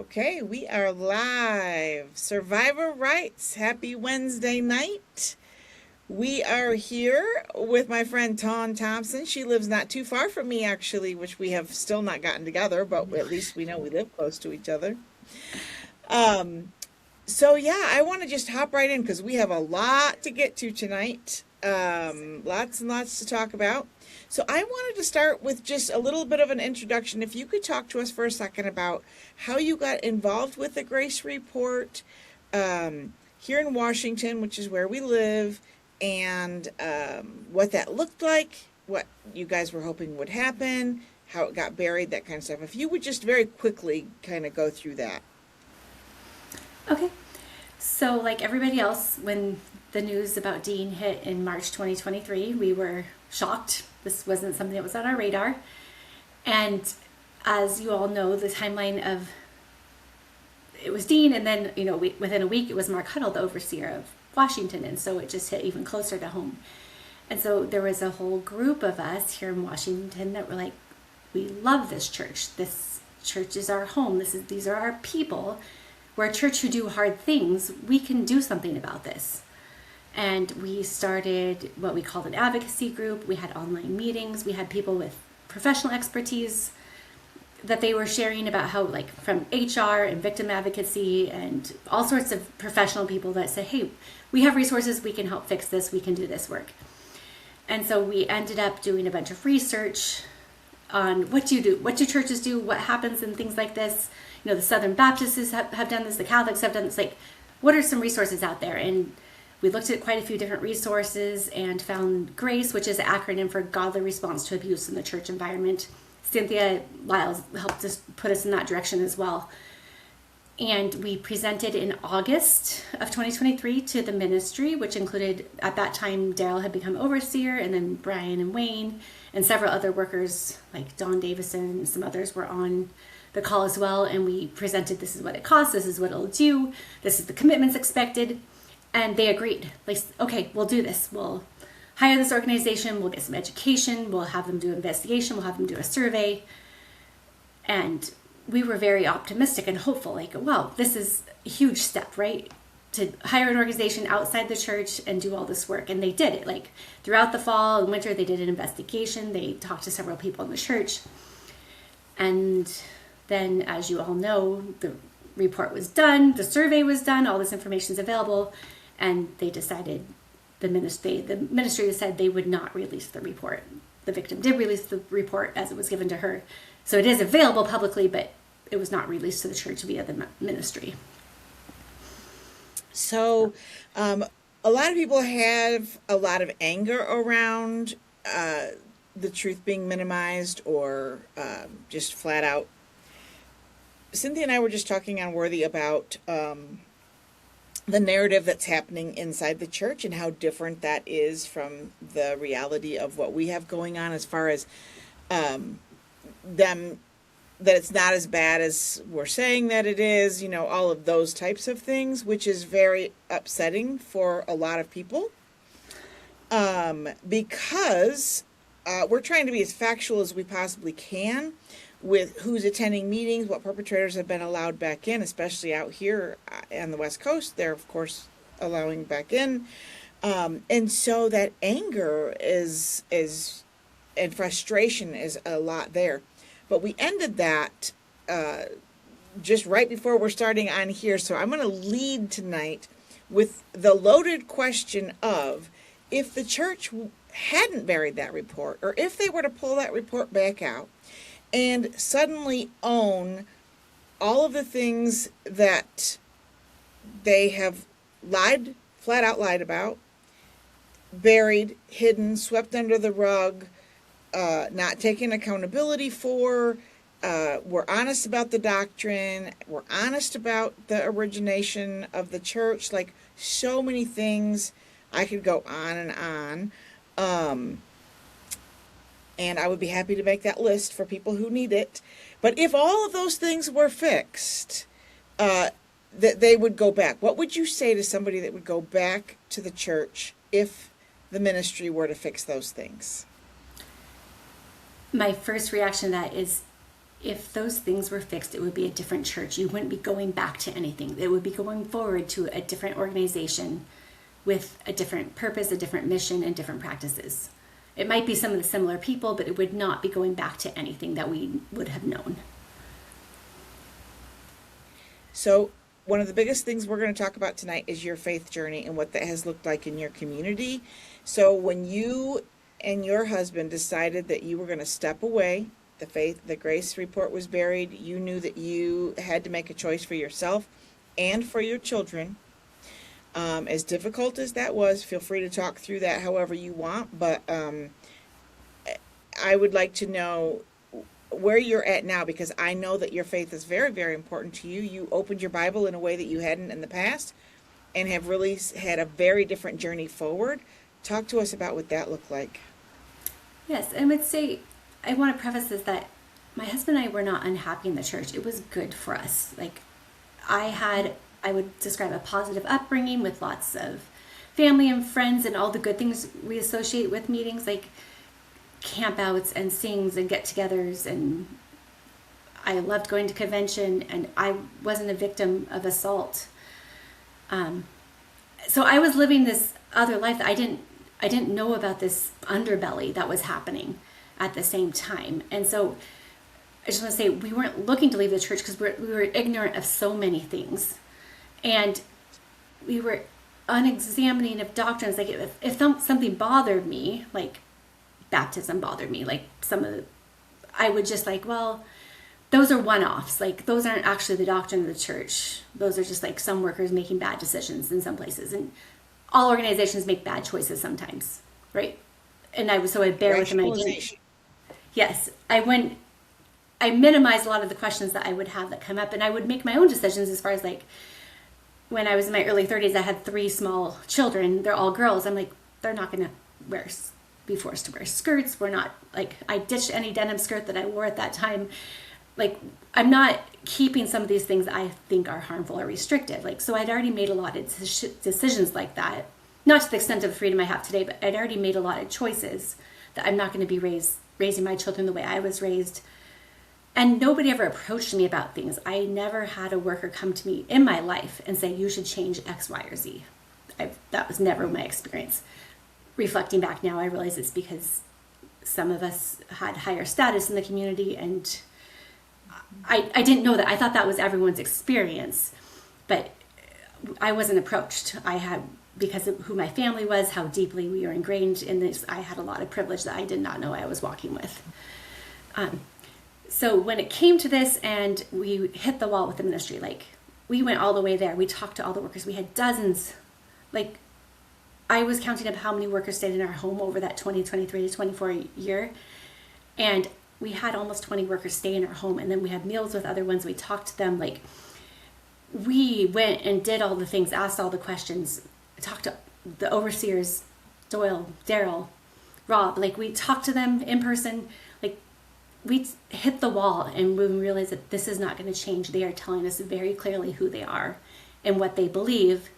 Okay, we are live. Survivor Rites. Happy Wednesday night. We are here with my friend Tawn Thompson. She lives not too far from me, actually, which we have still not gotten together, but at least we know we live close to each other. Um, so I want to just hop right in because we have a lot to get to tonight. Lots and lots to talk about. So I wanted to start with just a little bit of an introduction. If you could talk to us for a second about how you got involved with the Grace Report here in Washington, which is where we live, and what that looked like, what you guys were hoping would happen, how it got buried, that kind of stuff. If you would just very quickly kind of go through that. Okay. So, like everybody else, when the news about Dean hit in March 2023, we were shocked. This wasn't something that was on our radar. And as you all know, the timeline of it was Dean, and then, within a week, it was Mark Huddle, the overseer of Washington. And so it just hit even closer to home. And so there was a whole group of us here in Washington that were like, we love this church. This church is our home. These are our people. We're a church who do hard things. We can do something about this. And we started what we called an advocacy group. We had online meetings. We had people with professional expertise that they were sharing about how, like, from HR and victim advocacy and all sorts of professional people that said, hey, we have resources. We can help fix this. We can do this work. And so we ended up doing a bunch of research on what do you do? What do churches do? What happens in things like this? The Southern Baptists have done this. The Catholics have done this. Like, what are some resources out there? And we looked at quite a few different resources and found GRACE, which is an acronym for Godly Response to Abuse in the Church Environment. Cynthia Lyles helped us put us in that direction as well. And we presented in August of 2023 to the ministry, which included, at that time, Daryl had become overseer, and then Brian and Wayne, and several other workers like Don Davison and some others were on the call as well. And we presented, this is what it costs, this is what it'll do, this is the commitments expected. And they agreed. Like, okay, we'll do this. We'll hire this organization, we'll get some education, we'll have them do an investigation, we'll have them do a survey. And we were very optimistic and hopeful, like, wow, this is a huge step, right? To hire an organization outside the church and do all this work. And they did it. Like, throughout the fall and winter, they did an investigation. They talked to several people in the church. And then, as you all know, the report was done, the survey was done, all this information is available, and they decided, the ministry said they would not release the report. The victim did release the report as it was given to her. So it is available publicly, but it was not released to the church via the ministry. So a lot of people have a lot of anger around the truth being minimized or just flat out. Cynthia and I were just talking on Worthy about the narrative that's happening inside the church and how different that is from the reality of what we have going on, as far as them, that it's not as bad as we're saying that it is, all of those types of things, which is very upsetting for a lot of people, because we're trying to be as factual as we possibly can with who's attending meetings, what perpetrators have been allowed back in, especially out here on the West Coast. They're, of course, allowing back in. And so that anger is and frustration is a lot there. But we ended that just right before we're starting on here. So I'm going to lead tonight with the loaded question of, if the church hadn't buried that report, or if they were to pull that report back out and suddenly own all of the things that they have flat out lied about, buried, hidden, swept under the rug, not taking accountability for, we're honest about the doctrine, we're honest about the origination of the church, like so many things. I could go on and on. And I would be happy to make that list for people who need it. But if all of those things were fixed, that they would go back, what would you say to somebody that would go back to the church if the ministry were to fix those things? My first reaction to that is, if those things were fixed, it would be a different church. You wouldn't be going back to anything. It would be going forward to a different organization with a different purpose, a different mission, and different practices. It might be some of the similar people, but it would not be going back to anything that we would have known. So one of the biggest things we're going to talk about tonight is your faith journey and what that has looked like in your community. So when you and your husband decided that you were going to step away, the grace report was buried, you knew that you had to make a choice for yourself and for your children. As difficult as that was, feel free to talk through that however you want, but I would like to know where you're at now, because I know that your faith is very, very important to you. You opened your Bible in a way that you hadn't in the past and have really had a very different journey forward. Talk to us about what that looked like. Yes, I would say, I want to preface this that my husband and I were not unhappy in the church. It was good for us. Like, I would describe a positive upbringing with lots of family and friends and all the good things we associate with meetings, like campouts and sings and get-togethers, and I loved going to convention, and I wasn't a victim of assault. So I was living this other life that I didn't know about, this underbelly that was happening at the same time. And so I just want to say, we weren't looking to leave the church because we were ignorant of so many things, and we were unexamining of doctrines. Like if something bothered me, like baptism bothered me, like I would just like, well, those are one-offs. Like, those aren't actually the doctrine of the church. Those are just like some workers making bad decisions in some places. And all organizations make bad choices sometimes, right? And I bear with them. Yes, I minimized a lot of the questions that I would have that come up, and I would make my own decisions as far as, like, when I was in my early 30s, I had 3 small children. They're all girls. I'm like, they're not going to be forced to wear skirts. We're not, like, I ditched any denim skirt that I wore at that time. Like, I'm not keeping some of these things I think are harmful or restrictive. Like, so I'd already made a lot of decisions like that. Not to the extent of the freedom I have today, but I'd already made a lot of choices that I'm not going to be raising my children the way I was raised. And nobody ever approached me about things. I never had a worker come to me in my life and say, you should change X, Y, or Z. That was never my experience. Reflecting back now, I realize it's because some of us had higher status in the community, and I didn't know that. I thought that was everyone's experience, but I wasn't approached. Because of who my family was, how deeply we were ingrained in this, I had a lot of privilege that I did not know I was walking with. So when it came to this and we hit the wall with the ministry, like, we went all the way there. We talked to all the workers. We had dozens. Like, I was counting up how many workers stayed in our home over that 2023 to 24 year. And we had almost 20 workers stay in our home. And then we had meals with other ones. We talked to them. Like, we went and did all the things, asked all the questions, talked to the overseers, Doyle, Daryl, Rob. Like, we talked to them in person. Like, we hit the wall, and we realized that this is not going to change. They are telling us very clearly who they are and what they believe.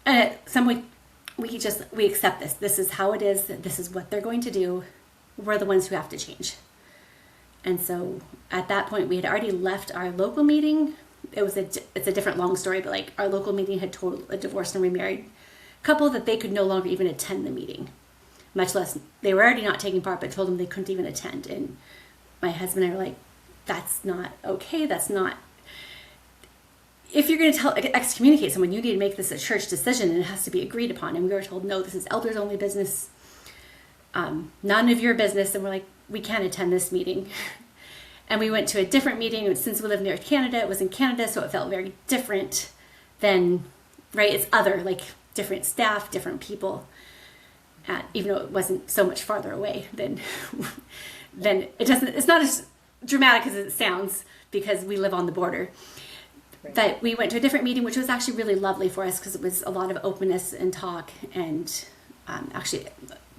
And at some point, we accept this. This is how it is. This is what they're going to do. We're the ones who have to change. And so at that point, we had already left our local meeting. It's a different long story, but like, our local meeting had told a divorced and remarried couple that they could no longer even attend the meeting, much less, they were already not taking part, but told them they couldn't even attend. And my husband and I were like, that's not okay. That's not, if you're going to excommunicate someone, you need to make this a church decision, and it has to be agreed upon. And we were told, no, this is elders only business, none of your business. And we're like, we can't attend this meeting. And we went to a different meeting. And since we live near Canada, it was in Canada, so it felt very different than, right? It's other, like, different staff, different people. Even though it wasn't so much farther away, then it's not as dramatic as it sounds, because we live on the border. Right. But we went to a different meeting, which was actually really lovely for us, because it was a lot of openness and talk. And actually,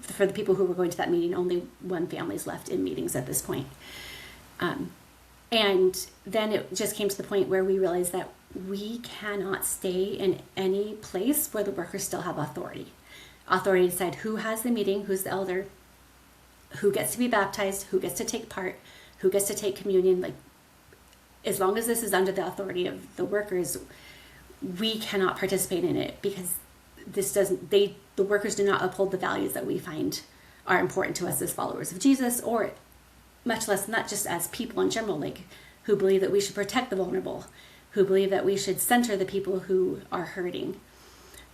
for the people who were going to that meeting, only one family's left in meetings at this point. And then it just came to the point where we realized that we cannot stay in any place where the workers still have authority. Authority to decide who has the meeting, who's the elder, who gets to be baptized, who gets to take part, who gets to take communion. Like, as long as this is under the authority of the workers, we cannot participate in it, because the workers do not uphold the values that we find are important to us as followers of Jesus, or much less not just as people in general, like who believe that we should protect the vulnerable, who believe that we should center the people who are hurting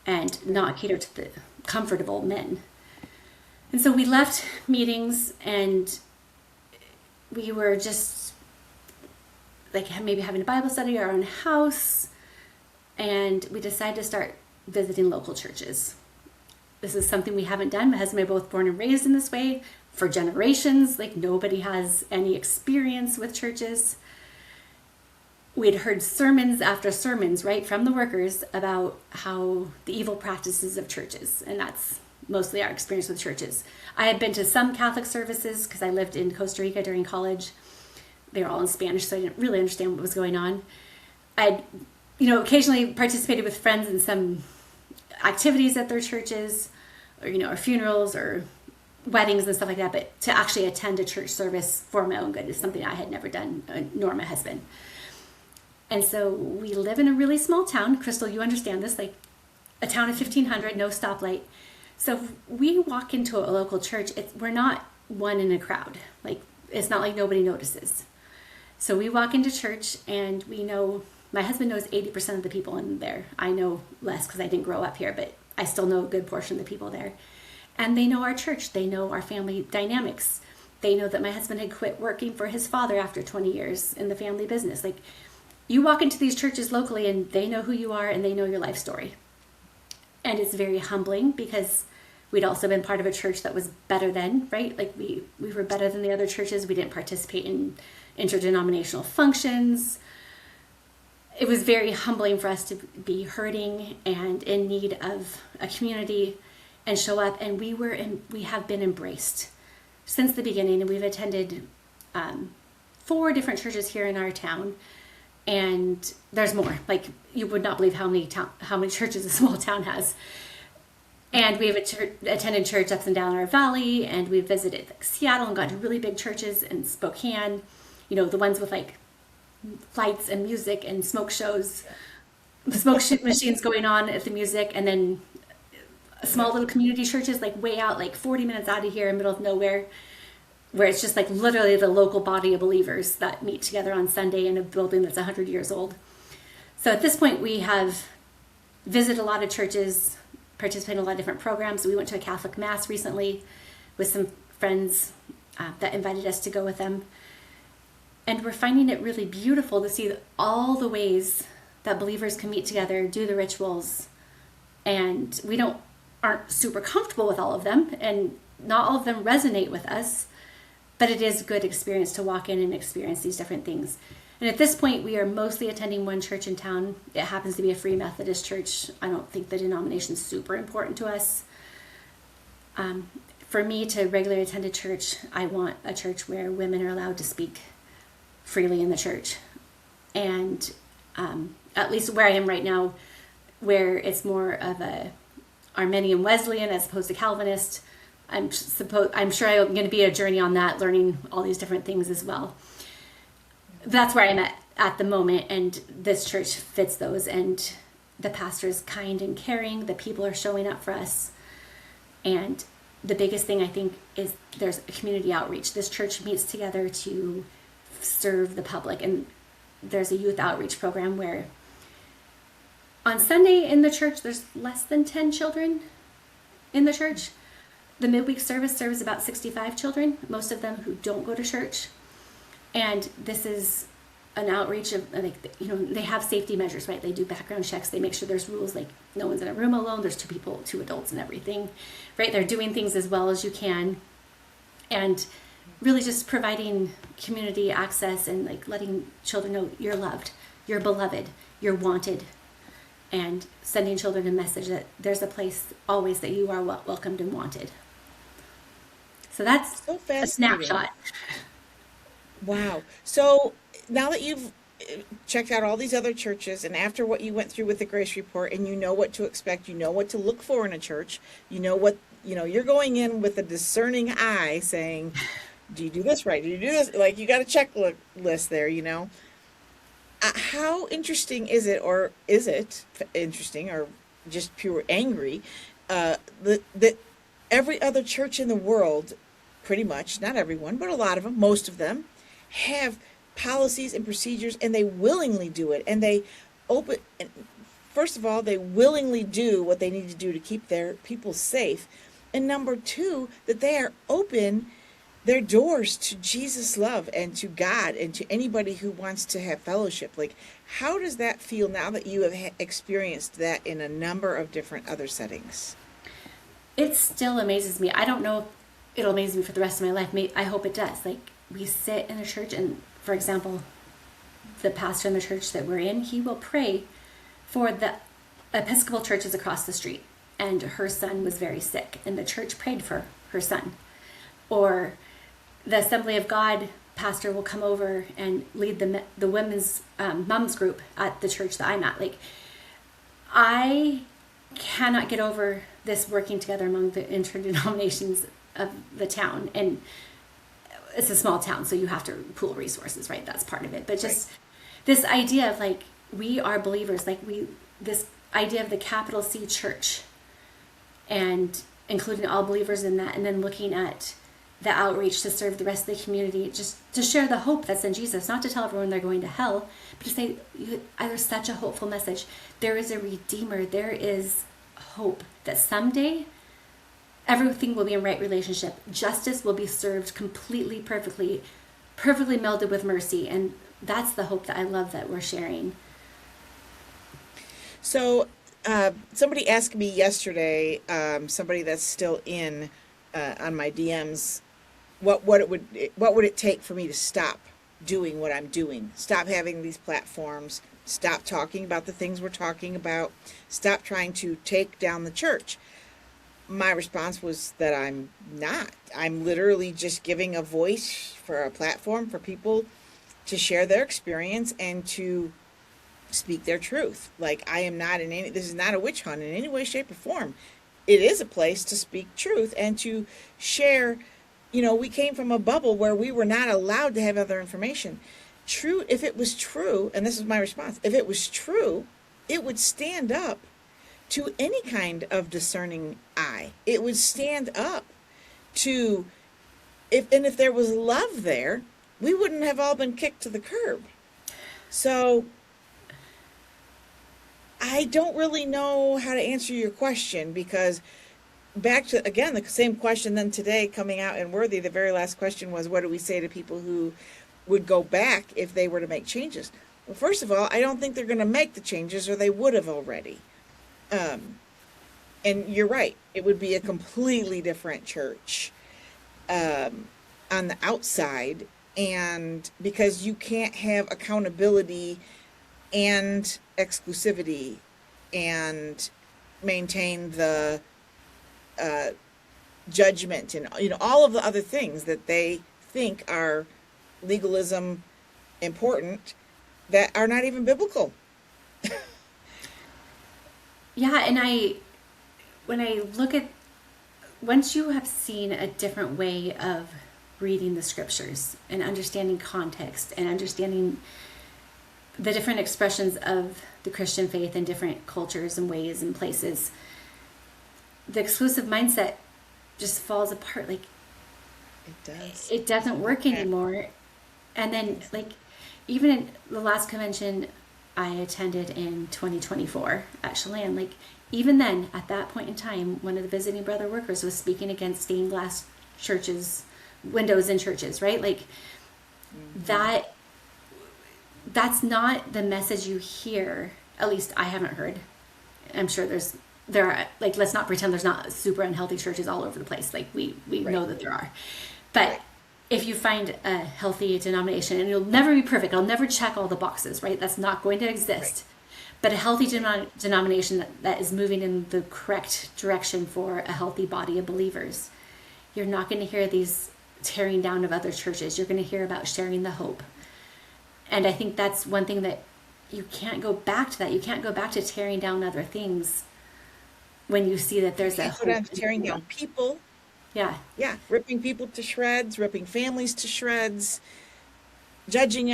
and not cater to the comfortable men. And so we left meetings, and we were just like maybe having a Bible study at our own house, and we decided to start visiting local churches. This is something we haven't done. My husband and I are both born and raised in this way for generations. Like, nobody has any experience with churches. We'd heard sermons after sermons, right, from the workers about how the evil practices of churches, and that's mostly our experience with churches. I had been to some Catholic services because I lived in Costa Rica during college. They were all in Spanish, so I didn't really understand what was going on. I'd, occasionally participated with friends in some activities at their churches, or, or funerals or weddings and stuff like that, but to actually attend a church service for my own good is something I had never done, nor my husband. And so we live in a really small town. Crystal, you understand this, like a town of 1,500, no stoplight. So if we walk into a local church, we're not one in a crowd. Like, it's not like nobody notices. So we walk into church, and we know, my husband knows 80% of the people in there. I know less because I didn't grow up here, but I still know a good portion of the people there. And they know our church. They know our family dynamics. They know that my husband had quit working for his father after 20 years in the family business. Like, you walk into these churches locally, and they know who you are, and they know your life story. And it's very humbling, because we'd also been part of a church that was better than, right? Like, we were better than the other churches. We didn't participate in interdenominational functions. It was very humbling for us to be hurting and in need of a community and show up. And we have been embraced since the beginning. And we've attended 4 different churches here in our town. And there's more. Like, you would not believe how many churches a small town has. And we've attended church up and down our valley, and we've visited Seattle and gone to really big churches in Spokane, the ones with like lights and music and smoke shows, machines going on at the music, and then small little community churches like way out, like 40 minutes out of here in the middle of nowhere, where it's just like literally the local body of believers that meet together on Sunday in a building that's 100 years old. So at this point, we have visited a lot of churches, participated in a lot of different programs. We went to a Catholic Mass recently with some friends that invited us to go with them. And we're finding it really beautiful to see all the ways that believers can meet together, do the rituals, and we aren't super comfortable with all of them, and not all of them resonate with us, but it is a good experience to walk in and experience these different things. And at this point, we are mostly attending one church in town. It happens to be a Free Methodist church. I don't think the denomination is super important to us. For me to regularly attend a church, I want a church where women are allowed to speak freely in the church. And at least where I am right now, where it's more of a Arminian Wesleyan as opposed to Calvinist, I'm sure I'm going to be a journey on that, learning all these different things as well. That's where I'm at the moment, and this church fits those, and the pastor is kind and caring. The people are showing up for us, and the biggest thing I think is there's a community outreach. This church meets together to serve the public, and there's a youth outreach program where on Sunday in the church there's less than 10 children in the church. The midweek service serves about 65 children, most of them who don't go to church. And this is an outreach of, like, they have safety measures, right? They do background checks. They make sure there's rules, like no one's in a room alone. There's 2 adults and everything, right? They're doing things as well as you can. And really just providing community access and like letting children know you're loved, you're beloved, you're wanted, and sending children a message that there's a place always that you are welcomed and wanted. So that's So a snapshot. Wow. So now that you've checked out all these other churches, and after what you went through with the Grace Report, and you know what to expect, you know what to look for in a church, you're going in with a discerning eye saying, Do you do this right? Do you do this? Like, you got a checklist there, How interesting is it, or is it interesting, or just pure angry, that every other church in the world, pretty much, not everyone, but a lot of them, most of them, have policies and procedures, and they willingly do it, and they open. First of all, they willingly do what they need to do to keep their people safe, and number two, that they are open their doors to Jesus' love and to God and to anybody who wants to have fellowship. Like, how does that feel now that you have experienced that in a number of different other settings? It still amazes me. I don't know if it'll amaze me for the rest of my life. I hope it does. Like, we sit in a church, and for example, the pastor in the church that we're in, he will pray for the Episcopal churches across the street. And her son was very sick, and the church prayed for her son. Or the Assembly of God pastor will come over and lead the women's mums group at the church that I'm at. Like, I cannot get over this working together among the interdenominations of the town. And it's a small town, so you have to pool resources, right? That's part of it. But just this idea of, like, we are believers, like, this idea of the capital C church and including all believers in that, and then looking at the outreach to serve the rest of the community, just to share the hope that's in Jesus, not to tell everyone they're going to hell, but to say, there's such a hopeful message. There is a Redeemer. There is hope that someday everything will be in right relationship. Justice will be served completely, perfectly melded with mercy. And that's the hope that I love that we're sharing. So, somebody asked me yesterday, somebody that's still in on my DMs, what would it take for me to stop doing what I'm doing, stop having these platforms, stop talking about the things we're talking about, stop trying to take down the church. My response was that I'm not. I'm literally just giving a voice, for a platform for people to share their experience and to speak their truth. Like, I am not this is not a witch hunt in any way, shape, or form. It is a place to speak truth and to share. We came from a bubble where we were not allowed to have other information. True, if it was true, and this is my response, if it was true, it would stand up to any kind of discerning eye. It would stand up to, if there was love there, we wouldn't have all been kicked to the curb. So I don't really know how to answer your question, because back to, again, the same question then today coming out in Worthy, the very last question was, what do we say to people who would go back if they were to make changes? Well, first of all, I don't think they're going to make the changes, or they would have already. And you're right, it would be a completely different church on the outside, and because you can't have accountability and exclusivity and maintain the judgment and all of the other things that they think are legalism important, that are not even biblical. Yeah, and when I look at, once you have seen a different way of reading the scriptures and understanding context and understanding the different expressions of the Christian faith in different cultures and ways and places, the exclusive mindset just falls apart. Like, It does. it doesn't work anymore. And then, like, even in the last convention I attended in 2024 at Chelan, like, even then, at that point in time, one of the visiting brother workers was speaking against stained glass windows in churches, right? Like, that's not the message you hear. At least I haven't heard. I'm sure there are, like, let's not pretend there's not super unhealthy churches all over the place. Like, we know that there are. But if you find a healthy denomination, and it'll never be perfect, it'll never check all the boxes, right? That's not going to exist. But a healthy denomination that is moving in the correct direction for a healthy body of believers, you're not going to hear these tearing down of other churches. You're going to hear about sharing the hope. And I think that's one thing that you can't go back to that. You can't go back to tearing down other things when you see that there's a hope. Tearing down people. Yeah. Yeah, ripping people to shreds, ripping families to shreds, judging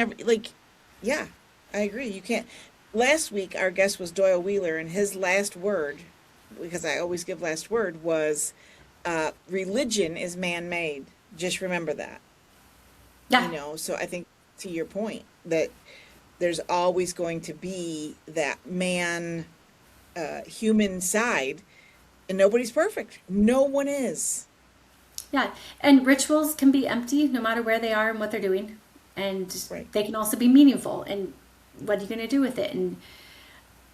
yeah, I agree. You can't. Last week, our guest was Doyle Wheeler, and his last word, because I always give last word, was religion is man made. Just remember that. Yeah. So I think to your point that there's always going to be that man human side, and nobody's perfect. No one is. Yeah. And rituals can be empty no matter where they are and what they're doing. And Right. they can also be meaningful. And what are you going to do with it? And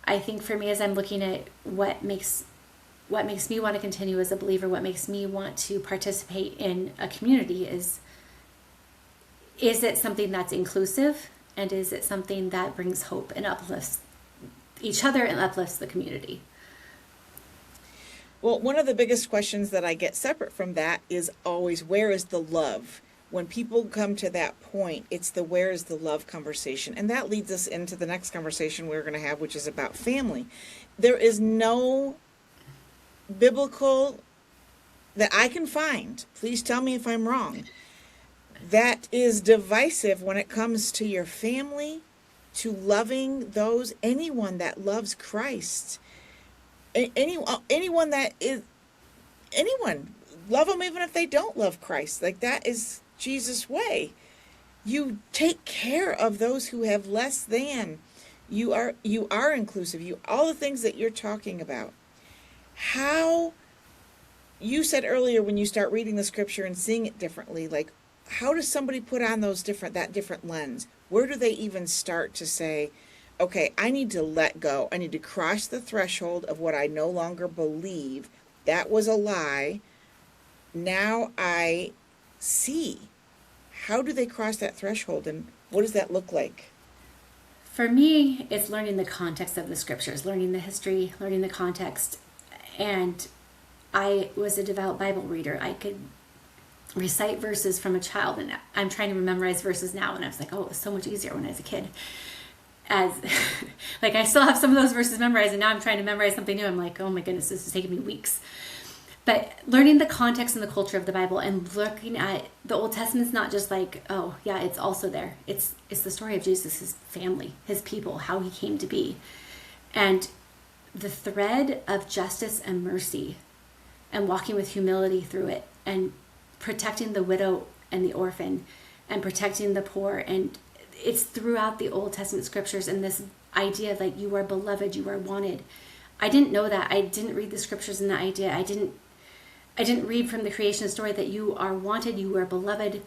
I think for me, as I'm looking at what makes me want to continue as a believer, what makes me want to participate in a community is it something that's inclusive, and is it something that brings hope and uplifts each other and uplifts the community? Well, one of the biggest questions that I get separate from that is always, where is the love? When people come to that point, it's the where is the love conversation. And that leads us into the next conversation we're going to have, which is about family. There is no biblical that I can find, please tell me if I'm wrong, that is divisive when it comes to your family, to loving anyone that loves Christ. Anyone that is, anyone, love them even if they don't love Christ. Like, that is Jesus' way. You take care of those who have less than. You are inclusive. All the things that you're talking about. How, you said earlier, when you start reading the scripture and seeing it differently, like, how does somebody put on that different lens? Where do they even start to say, okay, I need to let go. I need to cross the threshold of what I no longer believe. That was a lie. Now I see. How do they cross that threshold, and what does that look like? For me, it's learning the context of the scriptures, learning the history, learning the context. And I was a devout Bible reader. I could recite verses from a child, and I'm trying to memorize verses now, and I was like, oh, it was so much easier when I was a kid. As like, I still have some of those verses memorized, and now I'm trying to memorize something new. I'm like, oh my goodness, this is taking me weeks. But learning the context and the culture of the Bible, and looking at the Old Testament's not just like, oh yeah, it's also there. It's the story of Jesus, his family, his people, how he came to be. And the thread of justice and mercy, and walking with humility through it, and protecting the widow and the orphan, and protecting the poor. And it's throughout the Old Testament scriptures, and this idea of like, you are beloved, you are wanted. I didn't know that. I didn't read the scriptures in that idea. I didn't read from the creation story that you are wanted, you are beloved.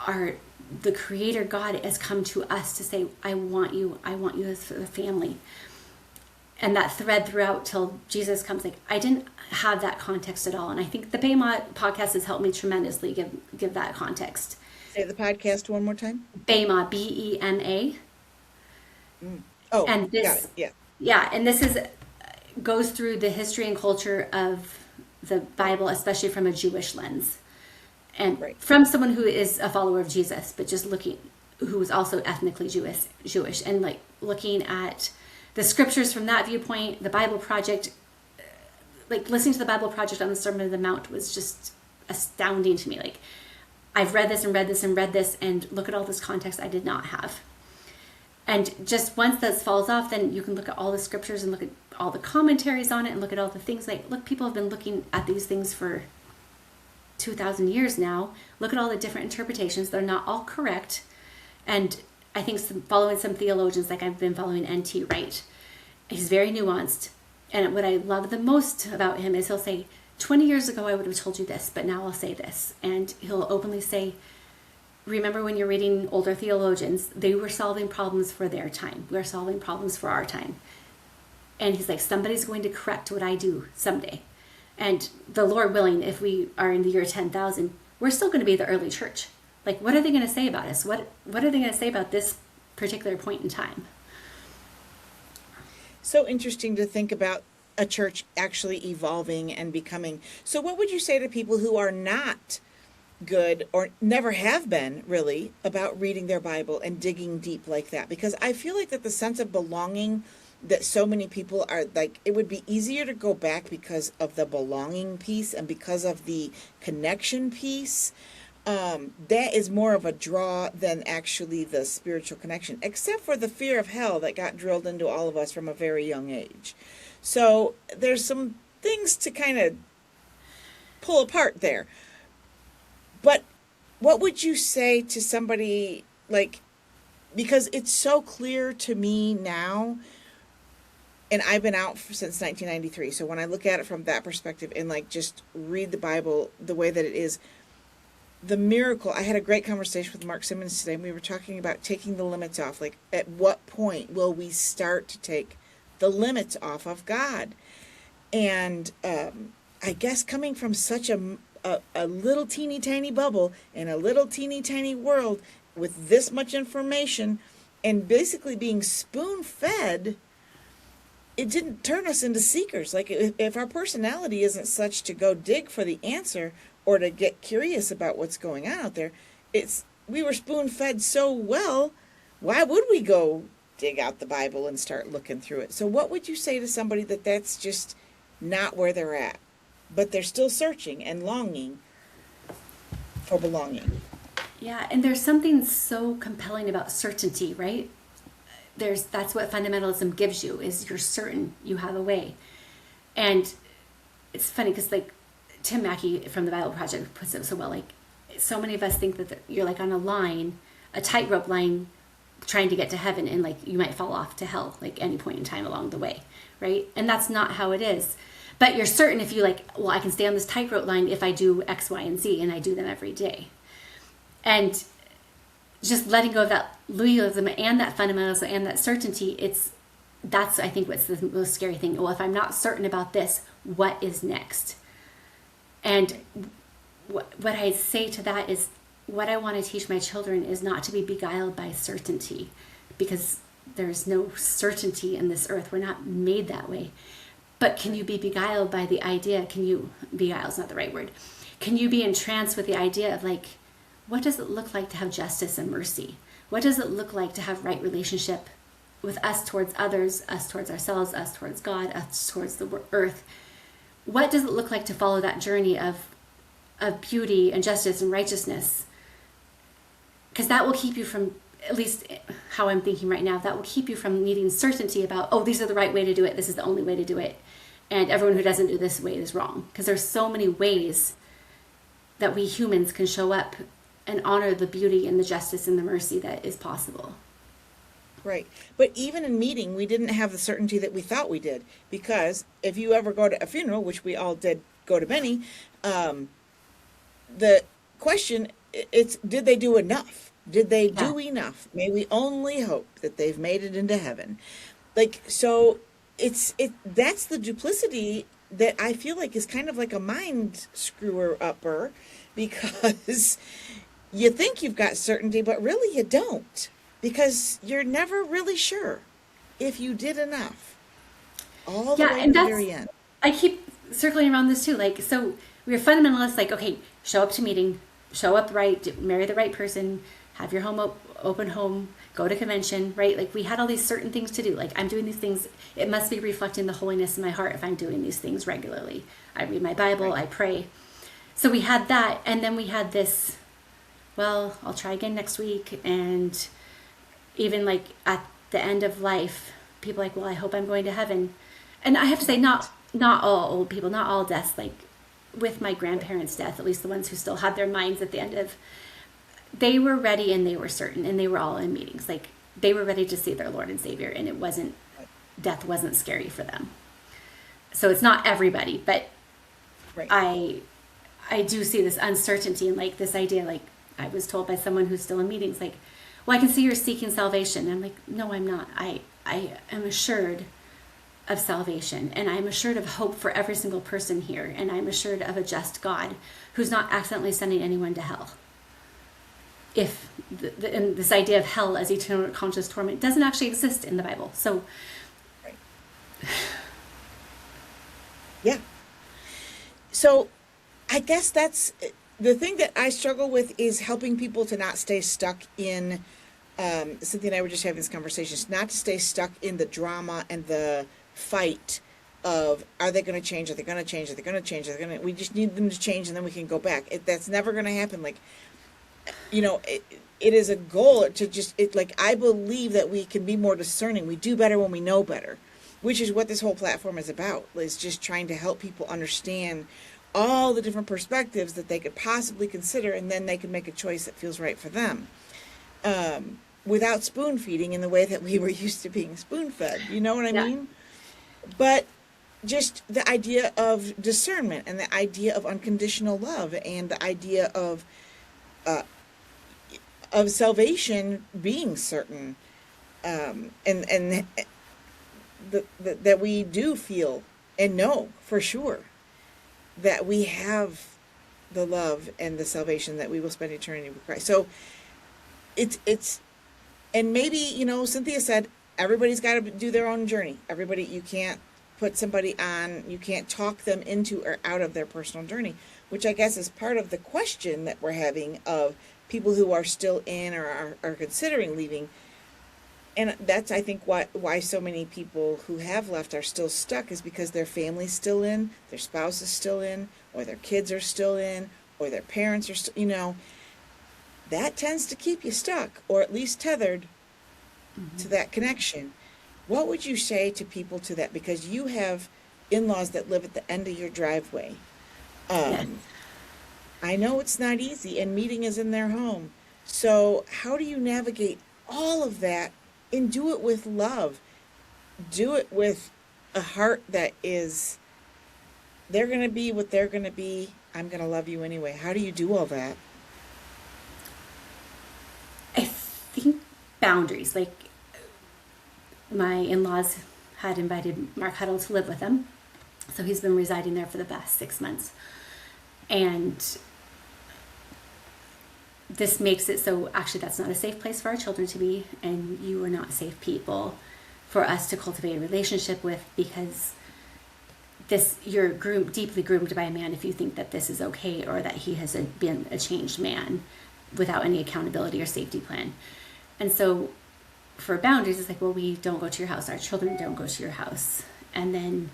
The Creator God has come to us to say, I want you as a family. And that thread throughout till Jesus comes, like, I didn't have that context at all. And I think the BEMA podcast has helped me tremendously give that context. Say the podcast one more time. BEMA, BEMA. Oh, And this, got it. Yeah. yeah, and this goes through the history and culture of the Bible, especially from a Jewish lens, and Right. from someone who is a follower of Jesus, but just who is also ethnically Jewish, and like looking at the scriptures from that viewpoint. The Bible Project, like listening to the Bible Project on the Sermon on the Mount, was just astounding to me. Like, I've read this and read this and read this, and look at all this context I did not have. And just once this falls off, then you can look at all the scriptures and look at all the commentaries on it, and look at all the things. Like, look, people have been looking at these things for 2,000 years now. Look at all the different interpretations. They're not all correct. And I think following some theologians, like I've been following N.T. Wright, he's very nuanced. And what I love the most about him is he'll say, 20 years ago I would have told you this, but now I'll say this. And he'll openly say, remember when you're reading older theologians, they were solving problems for their time. We're solving problems for our time. And he's like, somebody's going to correct what I do someday. And the Lord willing, if we are in the year 10,000, we're still going to be the early church. Like, what are they going to say about us? What are they going to say about this particular point in time? So interesting to think about a church actually evolving and becoming. So what would you say to people who are not good, or never have been really, about reading their Bible and digging deep like that? Because I feel like that the sense of belonging that so many people are like, it would be easier to go back because of the belonging piece and because of the connection piece. That is more of a draw than actually the spiritual connection, except for the fear of hell that got drilled into all of us from a very young age. So there's some things to kind of pull apart there. But what would you say to somebody like, because it's so clear to me now, and I've been out since 1993. So when I look at it from that perspective and like just read the Bible the way that it is, the miracle, I had a great conversation with Mark Simmons today, and we were talking about taking the limits off. Like, at what point will we start to take the limits off of God? And I guess coming from such a little teeny tiny bubble in a little teeny tiny world with this much information and basically being spoon fed, it didn't turn us into seekers. Like, if our personality isn't such to go dig for the answer or to get curious about what's going on out there, we were spoon fed so well, why would we go dig out the Bible and start looking through it? So what would you say to somebody that's just not where they're at, but they're still searching and longing for belonging? Yeah, and there's something so compelling about certainty, right? That's what fundamentalism gives you, is you're certain you have a way. And it's funny because like Tim Mackey from the Bible Project puts it so well, like so many of us think that you're like on a line, a tightrope line, trying to get to heaven, and like you might fall off to hell like any point in time along the way, right? And that's not how it is. But you're certain if you like, well, I can stay on this tightrope line if I do X, Y, and Z, and I do them every day. And just letting go of that legalism and that fundamentalism and that certainty, that's I think what's the most scary thing. Well, if I'm not certain about this, what is next? And what I say to that is, what I want to teach my children is not to be beguiled by certainty, because there's no certainty in this earth. We're not made that way. But can you be beguiled by the idea? Beguile is not the right word. Can you be entranced with the idea of like, what does it look like to have justice and mercy? What does it look like to have right relationship with us towards others, us towards ourselves, us towards God, us towards the earth? What does it look like to follow that journey of beauty and justice and righteousness? Because that will keep you from, at least how I'm thinking right now, that will keep you from needing certainty about, oh, these are the right way to do it, this is the only way to do it, and everyone who doesn't do this way is wrong. Because there's so many ways that we humans can show up and honor the beauty and the justice and the mercy that is possible. Right. But even in meeting, we didn't have the certainty that we thought we did. Because if you ever go to a funeral, which we all did go to many, the question, it's did they do enough? Did they do enough? May we only hope that they've made it into heaven. Like, so that's the duplicity that I feel like is kind of like a mind screwer upper, because you think you've got certainty, but really you don't, because you're never really sure if you did enough all the way to the very end. I keep circling around this too. Like, so we're fundamentalists, like, okay, show up to meeting, show up right, marry the right person, have your home open home, go to convention, right? Like, we had all these certain things to do. Like, I'm doing these things. It must be reflecting the holiness in my heart if I'm doing these things regularly. I read my Bible, I pray. So we had that, and then we had this, well, I'll try again next week. And even like at the end of life, people are like, well, I hope I'm going to heaven. And I have to say, not all old people, not all deaths. Like with my grandparents' death, at least the ones who still had their minds at the end of, they were ready and they were certain, and they were all in meetings. Like, they were ready to see their Lord and Savior, and death wasn't scary for them. So it's not everybody, but I do see this uncertainty and like this idea, like I was told by someone who's still in meetings, like, well, I can see you're seeking salvation. And I'm like, no, I'm not. I am assured of salvation, and I'm assured of hope for every single person here, and I'm assured of a just God who's not accidentally sending anyone to hell. If and this idea of hell as eternal conscious torment doesn't actually exist in the Bible. So yeah. So I guess that's the thing that I struggle with, is helping people to not stay stuck in Cynthia and I were just having this conversation, is not to stay stuck in the drama and the fight of, are they going to change? Are they going to change? Are they going to change? Are they going to? We just need them to change, and then we can go back. That's never going to happen. Like, it is a goal to just like, I believe that we can be more discerning. We do better when we know better, which is what this whole platform is about. Is just trying to help people understand all the different perspectives that they could possibly consider, and then they can make a choice that feels right for them. Without spoon feeding in the way that we were used to being spoon fed. You know what I mean? But just the idea of discernment, and the idea of unconditional love, and the idea of salvation being certain, and that we do feel and know for sure that we have the love and the salvation that we will spend eternity with Christ. So it's and maybe, Cynthia said everybody's got to do their own journey. You can't put somebody on, you can't talk them into or out of their personal journey, which I guess is part of the question that we're having of people who are still in or are considering leaving. And that's, I think, why so many people who have left are still stuck, is because their family's still in, their spouse is still in, or their kids are still in, or their parents are still, that tends to keep you stuck, or at least tethered to that connection. What would you say to people to that? Because you have in-laws that live at the end of your driveway. Yes. I know it's not easy, and meeting is in their home. So how do you navigate all of that and do it with love? Do it with a heart that is, they're going to be what they're going to be. I'm going to love you anyway. How do you do all that? I think boundaries. Like, my in-laws had invited Mark Huddle to live with them, so he's been residing there for the past 6 months. And this makes it so actually that's not a safe place for our children to be, and you are not safe people for us to cultivate a relationship with, because you're deeply groomed by a man if you think that this is okay, or that he has been a changed man without any accountability or safety plan. And so for boundaries, it's like, well, we don't go to your house, our children don't go to your house. And then,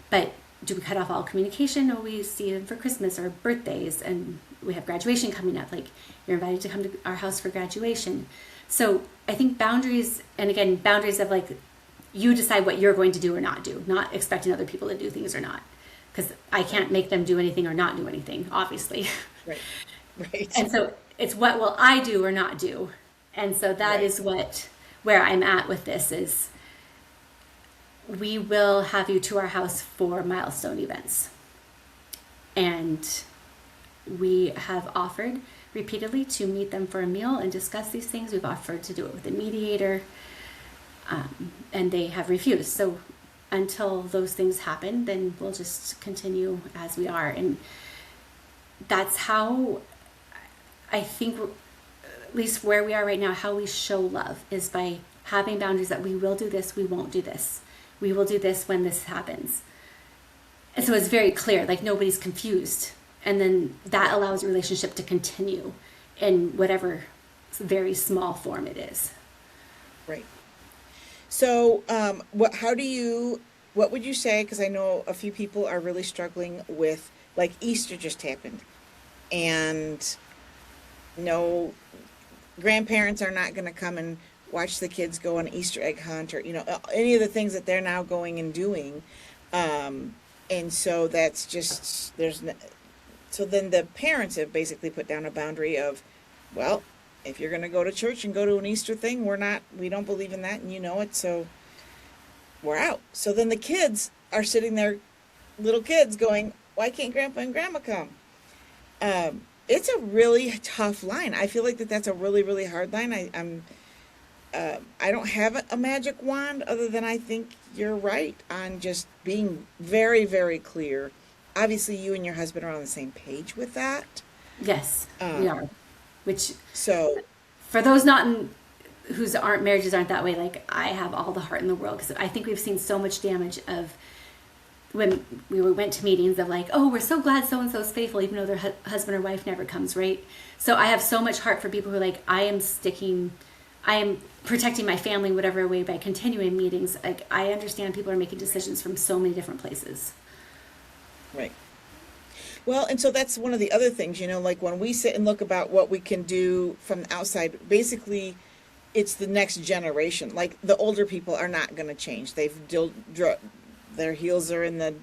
but do we cut off all communication? Or we see them for Christmas or birthdays, and we have graduation coming up, like, you're invited to come to our house for graduation. So I think boundaries, and again, boundaries of like, you decide what you're going to do or not do, not expecting other people to do things or not, because I can't make them do anything or not do anything, obviously. Right. And so it's, what will I do or not do? And so that is where I'm at with this is, we will have you to our house for milestone events. And we have offered repeatedly to meet them for a meal and discuss these things. We've offered to do it with a mediator, and they have refused. So until those things happen, then we'll just continue as we are. And that's how I think, at least where we are right now, how we show love is by having boundaries that we will do this, we won't do this. We will do this when this happens. And so it's very clear, like, nobody's confused. And then that allows a relationship to continue in whatever very small form it is. Right. So, what would you say, because I know a few people are really struggling with, like, Easter just happened, and no, grandparents are not going to come and watch the kids go on Easter egg hunt, or, any of the things that they're now going and doing. And so that's just, so then the parents have basically put down a boundary of, well, if you're going to go to church and go to an Easter thing, we don't believe in that, and you know it, so we're out. So then the kids are sitting there, little kids, going, why can't Grandpa and Grandma come? It's a really tough line. I feel like that's a really, really hard line. I don't have a magic wand, other than I think you're right on just being very, very clear. Obviously, you and your husband are on the same page with that. Yes, we are. Which, so for those whose marriages aren't that way, like, I have all the heart in the world, because I think we've seen so much damage of when we went to meetings of like, oh, we're so glad so-and-so is faithful, even though their husband or wife never comes, right? So I have so much heart for people who are like, I am sticking I'm protecting my family whatever way by continuing meetings. Like, I understand people are making decisions from so many different places. Right. Well, and so that's one of the other things, like when we sit and look about what we can do from the outside, basically it's the next generation. Like the older people are not going to change. Their heels are in the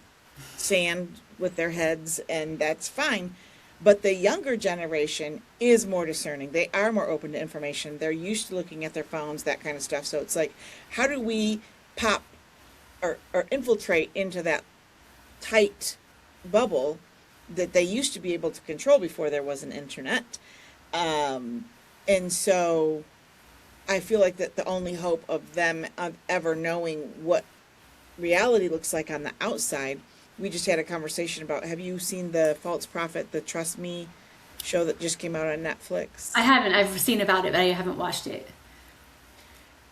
sand with their heads, and that's fine. But the younger generation is more discerning. They are more open to information. They're used to looking at their phones, that kind of stuff. So it's like, how do we pop or infiltrate into that tight bubble that they used to be able to control before there was an internet? And so I feel like that the only hope of them of ever knowing what reality looks like on the outside. We just had a conversation about, have you seen the False Prophet, the Trust Me show that just came out on Netflix? I haven't. I've seen about it, but I haven't watched it.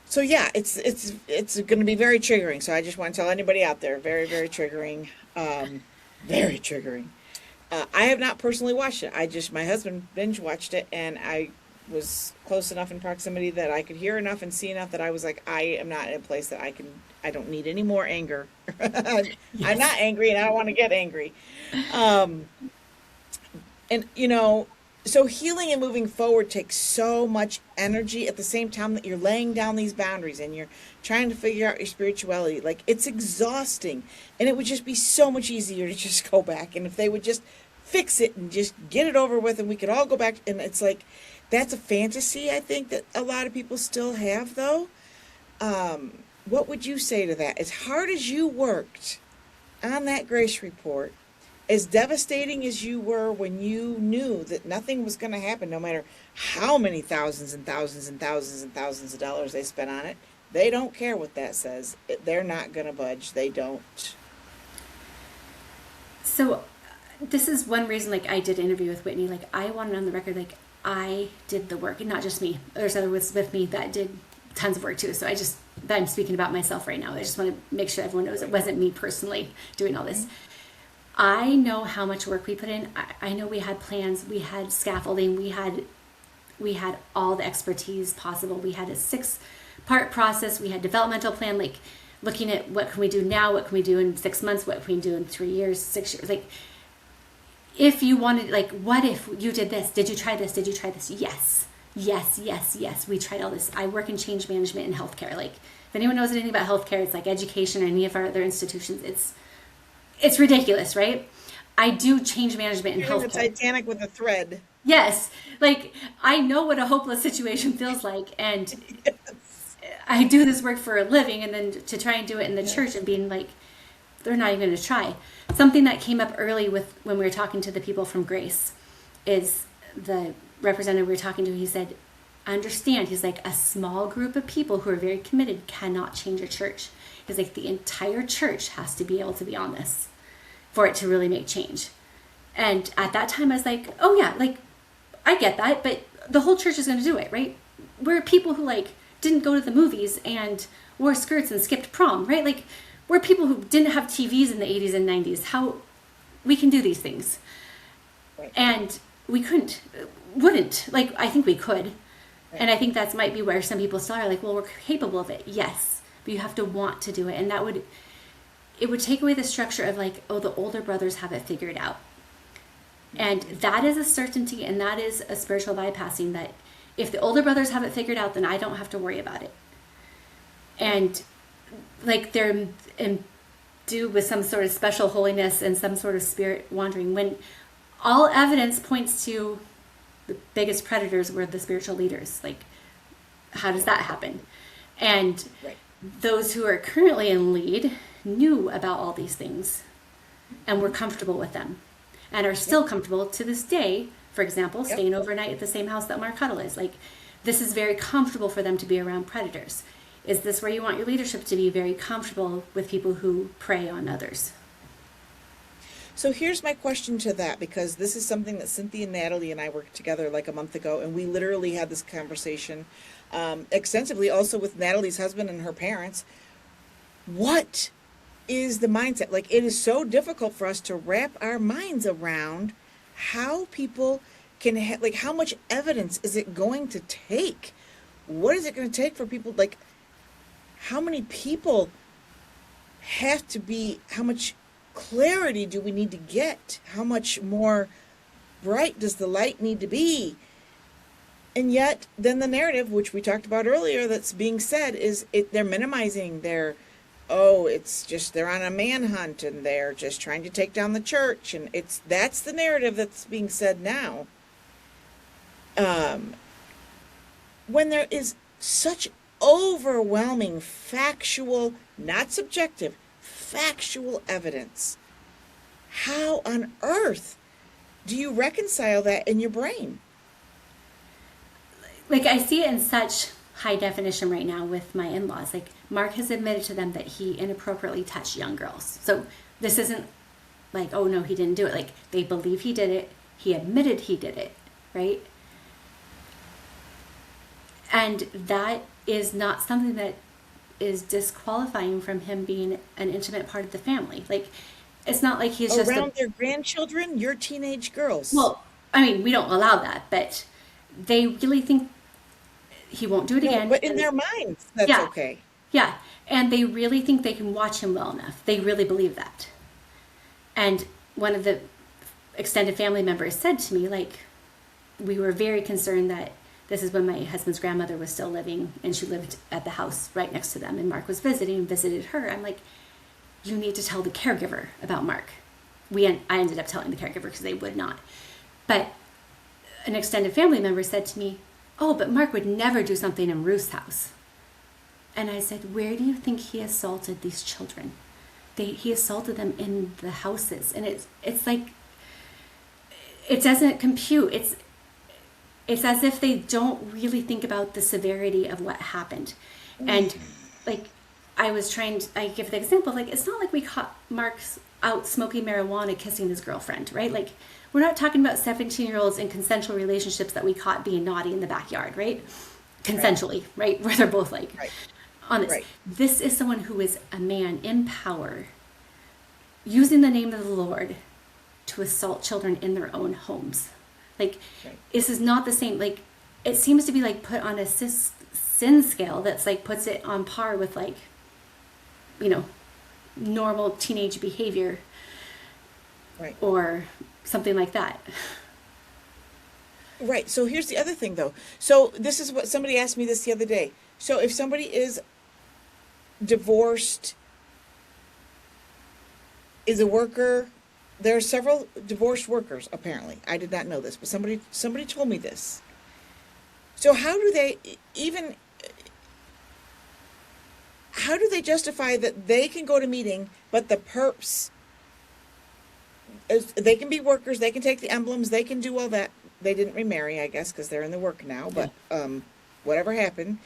So yeah, it's going to be very triggering. So I just want to tell anybody out there, very, very triggering, very triggering. I have not personally watched it. My husband binge watched it, and I was close enough in proximity that I could hear enough and see enough that I was like, I am not in a place that I don't need any more anger. Yes. I'm not angry, and I don't want to get angry. And so healing and moving forward takes so much energy at the same time that you're laying down these boundaries and you're trying to figure out your spirituality. Like, it's exhausting, and it would just be so much easier to just go back. And if they would just fix it and just get it over with, and we could all go back. And it's like, that's a fantasy, I think, that a lot of people still have, though. What would you say to that? As hard as you worked on that grace report, as devastating as you were when you knew that nothing was going to happen, no matter how many thousands and thousands and thousands and thousands of dollars they spent on it, they don't care what that says. They're not going to budge. They don't. So this is one reason, like, I did an interview with Whitney. Like, I wanted on the record, like, I did the work, and not just me. There's others with me that did tons of work too. So I'm speaking about myself right now. I just want to make sure everyone knows it wasn't me personally doing all this. I know how much work we put in. I know we had plans, we had scaffolding, we had all the expertise possible. We had a 6-part process. We had developmental plan, like looking at what can we do now, what can we do in 6 months, what can we do in 3 years, 6 years. Like, if you wanted, like, what if you did this? Did you try this? Did you try this? Yes. Yes, yes, yes. We tried all this. I work in change management and healthcare. Like, if anyone knows anything about healthcare, it's like education or any of our other institutions. It's ridiculous, right? I do change management in You're in the healthcare. Titanic with a thread. Yes. Like, I know what a hopeless situation feels like. And I do this work for a living, and then to try and do it in the church and being like, they're not even going to try. Something that came up early when we were talking to the people from Grace is the representative we were talking to. He said, understand, he's like, a small group of people who are very committed cannot change a church. He's like, the entire church has to be able to be on this for it to really make change. And at that time I was like, oh yeah, like, I get that, but the whole church is going to do it, right? We're people who, like, didn't go to the movies and wore skirts and skipped prom, right? Like, we're people who didn't have TVs in the 80s and 90s. How we can do these things. Right. And we wouldn't. Like, I think we could. Right. And I think that might be where some people still are like, well, we're capable of it. Yes. But you have to want to do it. And it would take away the structure of, like, oh, the older brothers have it figured out. And that is a certainty, and that is a spiritual bypassing, that if the older brothers have it figured out, then I don't have to worry about it. And, like, they're endued with some sort of special holiness and some sort of spirit wandering, when all evidence points to the biggest predators were the spiritual leaders. Like, how does that happen? And those who are currently in lead knew about all these things and were comfortable with them, and are still comfortable to this day. For example, staying overnight at the same house that Mark Huddle is. Like, this is very comfortable for them to be around predators. Is this where you want your leadership to be? Very comfortable with people who prey on others. So here's my question to that, because this is something that Cynthia, Natalie, and I worked together like a month ago, and we literally had this conversation extensively also with Natalie's husband and her parents. What is the mindset? Like, it is so difficult for us to wrap our minds around how people can like, how much evidence is it going to take what is it going to take for people, like, how many people have to be, how much clarity do we need to get? How much more bright does the light need to be? And yet, then the narrative, which we talked about earlier, that's being said is they're minimizing their, oh, it's just they're on a manhunt and they're just trying to take down the church, and that's the narrative that's being said now. When there is such overwhelming factual, not subjective, factual evidence, how on earth do you reconcile that in your brain? Like, I see it in such high definition right now with my in-laws. Like, Mark has admitted to them that he inappropriately touched young girls. So this isn't like, oh no, he didn't do it. Like, they believe he did it. He admitted he did it, right? And that is not something that is disqualifying from him being an intimate part of the family. Like, it's not like he's just around their grandchildren, your teenage girls. Well, I mean, we don't allow that, but they really think he won't do it again. But in their minds, that's okay. Yeah, and they really think they can watch him well enough. They really believe that. And one of the extended family members said to me, like, we were very concerned that this is when my husband's grandmother was still living, and she lived at the house right next to them, and Mark was visited her. I'm like, you need to tell the caregiver about Mark. I ended up telling the caregiver because they would not. But an extended family member said to me, oh, but Mark would never do something in Ruth's house. And I said, where do you think he assaulted these children? He assaulted them in the houses. And it's like, it doesn't compute. It's as if they don't really think about the severity of what happened. And like, I give the example, like, it's not like we caught Mark out smoking marijuana, kissing his girlfriend, right? Like, we're not talking about 17-year-olds in consensual relationships that we caught being naughty in the backyard, right? Consensually, right? Where they're both like, honest. Right. This is someone who is a man in power, using the name of the Lord to assault children in their own homes. Like, this is not the same. Like, it seems to be like put on a sin scale that's like puts it on par with, like, you know, normal teenage behavior, or something like that. Right. So here's the other thing, though. So this is what somebody asked me this the other day. So if somebody is divorced, is a worker, there are several divorced workers, apparently. I did not know this, but somebody told me this. So how do they justify that they can go to meeting, but the perps, they can be workers, they can take the emblems, they can do all that. They didn't remarry, I guess, because they're in the work now, but whatever happened.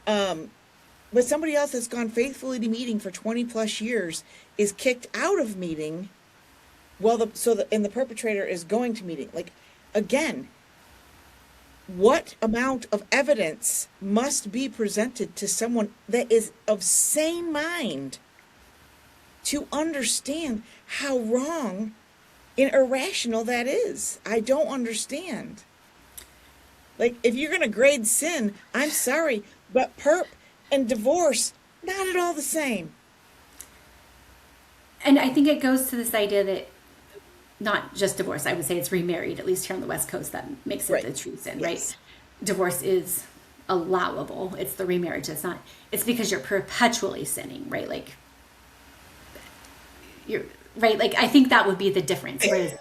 But somebody else that's gone faithfully to meeting for 20 plus years is kicked out of meeting, and the perpetrator is going to meeting. Like, again, what amount of evidence must be presented to someone that is of sane mind to understand how wrong and irrational that is? I don't understand. Like, if you're going to grade sin, I'm sorry, but perp and divorce, not at all the same. And I think it goes to this idea that not just divorce, I would say it's remarried, at least here on the West Coast, that makes it the true sin, right? Divorce is allowable. It's the remarriage. It's because you're perpetually sinning, right? Like, you're right. Like, I think that would be the difference. Whereas,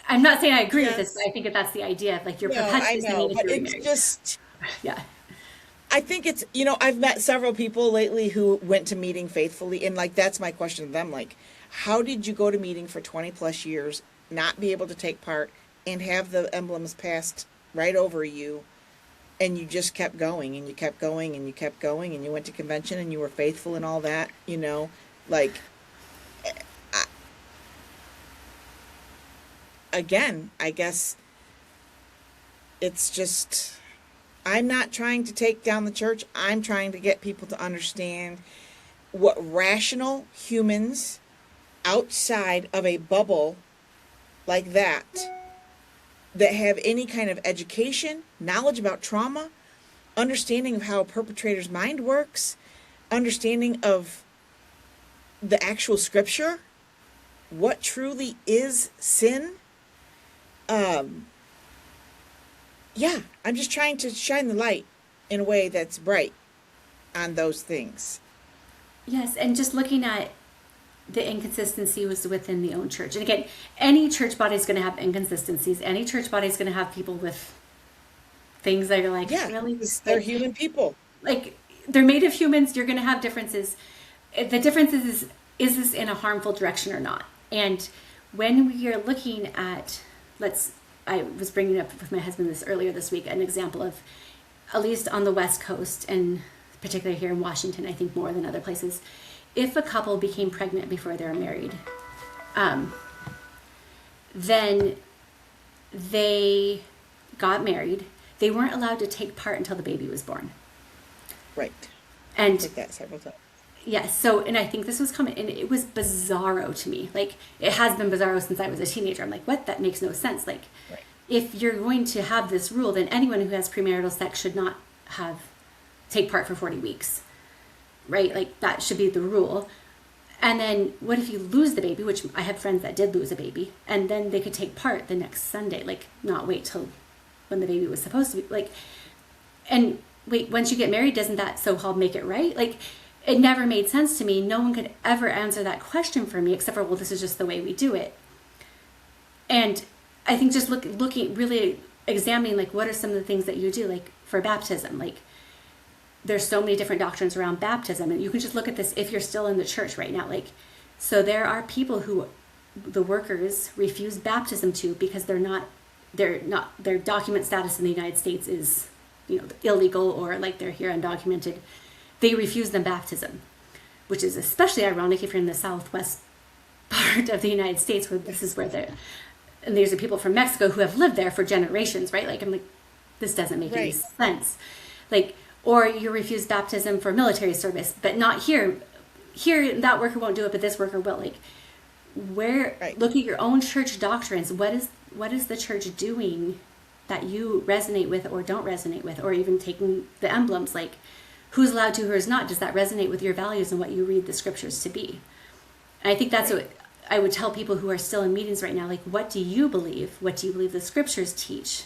I'm not saying I agree with this, but I think that's the idea of, like, you're perpetually sinning if you're remarried. It's just, I think it's, I've met several people lately who went to meeting faithfully, and, like, that's my question to them. Like, how did you go to meeting for 20 plus years, not be able to take part, and have the emblems passed right over you, and you just kept going, and you kept going, and you kept going, and you went to convention, and you were faithful and all that, like, again, I guess it's just, I'm not trying to take down the church. I'm trying to get people to understand what rational humans outside of a bubble like that have any kind of education, knowledge about trauma, understanding of how a perpetrator's mind works, understanding of the actual scripture, what truly is sin. Yeah, I'm just trying to shine the light in a way that's bright on those things. Yes, and just looking at the inconsistency was within the own church. And again, any church body is going to have inconsistencies. Any church body is going to have people with things that are like, Yeah, really? they're human people. Like, they're made of humans. You're going to have differences. The difference is this in a harmful direction or not? And when we are looking at, I was bringing up with my husband earlier this week, an example of, at least on the West Coast, and particularly here in Washington, I think more than other places, if a couple became pregnant before they were married, then they got married. They weren't allowed to take part until the baby was born. Right. And I did that several times. yes, so, and I think this was coming, and it was bizarro to me. Like, it has been bizarro since I was a teenager. I'm like, what? That makes no sense. Like, Right. if you're going to have this rule, then anyone who has premarital sex should not take part for 40 weeks. Right? Like, that should be the rule. And then what if you lose the baby, which I have friends that did lose a baby, and then they could take part the next Sunday, like, not wait till when the baby was supposed to be, like, and wait, once you get married, doesn't that so-called make it right? Like, it never made sense to me. No one could ever answer that question for me, except for, well, this is just the way we do it. And I think just looking, really examining, like, what are some of the things that you do, like, for baptism, like, there's so many different doctrines around baptism, and you can just look at this if you're still in the church right now. Like, so there are people who the workers refuse baptism to because their document status in the United States is, illegal, or like they're here undocumented. They refuse them baptism, which is especially ironic if you're in the southwest part of the United States, where this is where and these are people from Mexico who have lived there for generations, right? Like, I'm like, this doesn't make any sense. Like, or you refuse baptism for military service, but not here. Here, that worker won't do it, but this worker will. Like, look at your own church doctrines. What is the church doing that you resonate with or don't resonate with, or even taking the emblems, like, who's allowed to, who's not? Does that resonate with your values and what you read the scriptures to be? And I think that's what I would tell people who are still in meetings right now. Like, what do you believe? What do you believe the scriptures teach?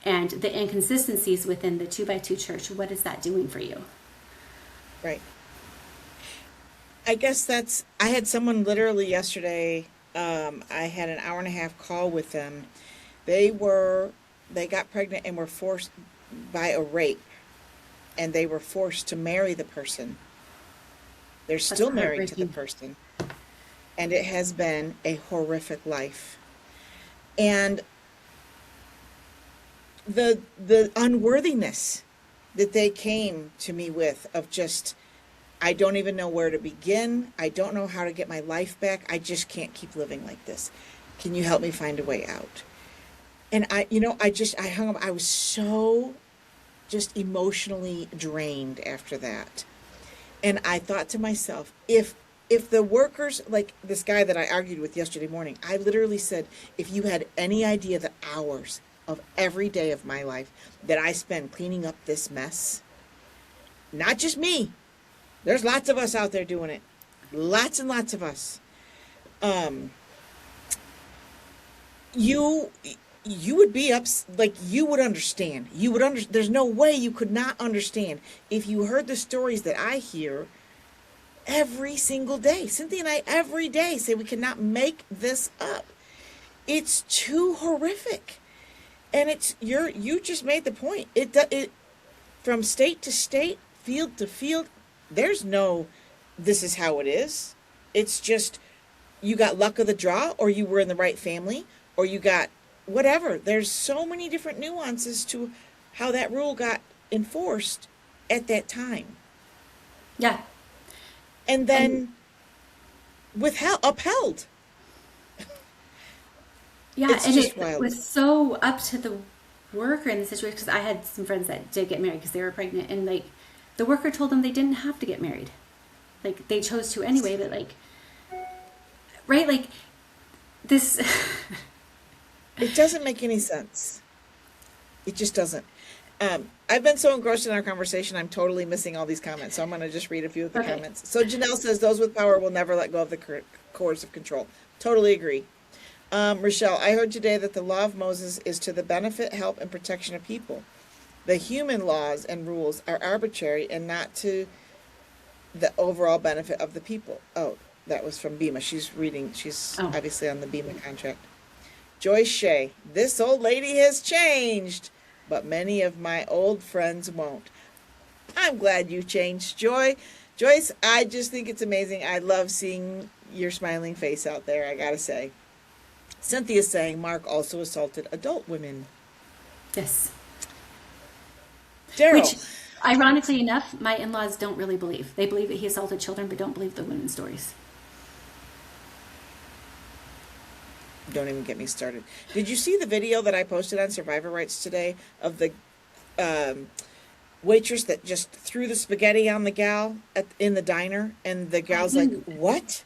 And the inconsistencies within the 2x2 church, what is that doing for you? Right. I guess I had someone literally yesterday, I had an hour and a half call with them. They got pregnant and were forced by a rape, and they were forced to marry the person. They're still married to the person. And it has been a horrific life. And the unworthiness that they came to me with, of just, I don't even know where to begin. I don't know how to get my life back. I just can't keep living like this. Can you help me find a way out? And I hung up. I was so just emotionally drained after that. And I thought to myself, if the workers, like this guy that I argued with yesterday morning, I literally said, if you had any idea the hours of every day of my life that I spend cleaning up this mess, not just me, there's lots of us out there doing it, lots and lots of us, you would be like, you would understand. There's no way you could not understand if you heard the stories that I hear every single day. Cynthia and I every day say we cannot make this up. It's too horrific. And you just made the point. It from state to state, field to field, there's no, this is how it is. It's just, you got luck of the draw, or you were in the right family, or you got whatever. There's so many different nuances to how that rule got enforced at that time. Yeah. And then upheld. Yeah, It's and just it wild. was so up to the worker in the situation, because I had some friends that did get married because they were pregnant, and like, the worker told them they didn't have to get married. Like, they chose to anyway, but like, right? Like, this... It doesn't make any sense. It just doesn't. I've been so engrossed in our conversation, I'm totally missing all these comments. So I'm going to just read a few of the Okay. comments. So Janelle says, those with power will never let go of the coercive control. Totally agree. Rochelle, I heard today that the law of Moses is to the benefit, help, and protection of people. The human laws and rules are arbitrary and not to the overall benefit of the people. Oh, that was from Bima. She's Oh. obviously on the Bima contract. Joyce Shea, this old lady has changed, but many of my old friends won't. I'm glad you changed, Joyce, I just think it's amazing. I love seeing your smiling face out there, I gotta say. Cynthia's saying Mark also assaulted adult women. Yes. Daryl. Which, ironically enough, my in-laws don't really believe. They believe that he assaulted children, but don't believe the women's stories. Don't even get me started. Did you see the video that I posted on Survivor Rights today of the waitress that just threw the spaghetti on the gal in the diner, and the gal's like, "What?"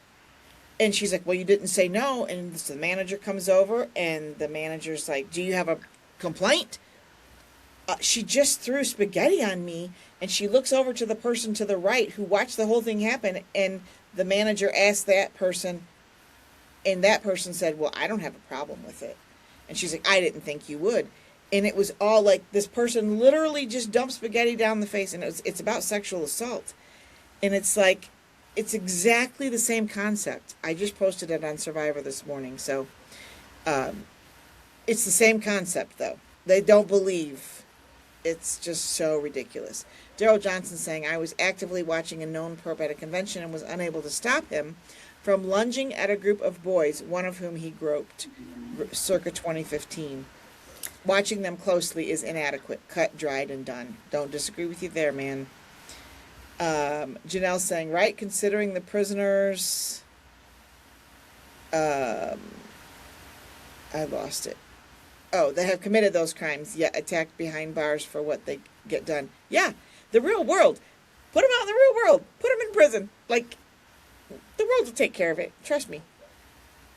And she's like, "Well, you didn't say no." And the manager comes over, and the manager's like, "Do you have a complaint?" She just threw spaghetti on me, and she looks over to the person to the right who watched the whole thing happen, and the manager asked that person, and that person said, "Well, I don't have a problem with it." And she's like, "I didn't think you would." And it was all like, this person literally just dumped spaghetti down the face, and it's about sexual assault. And it's like, it's exactly the same concept. I just posted it on Survivor this morning. So it's the same concept, though. They don't believe. It's just so ridiculous. Daryl Johnson saying, I was actively watching a known perp at a convention and was unable to stop him from lunging at a group of boys, one of whom he groped, circa 2015. Watching them closely is inadequate. Cut, dried, and done. Don't disagree with you there, man. Janelle saying, right, considering the prisoners... I lost it. Oh, they have committed those crimes, yet attacked behind bars for what they get done. Yeah, the real world. Put them out in the real world. Put them in prison. Like, the world will take care of it. Trust me.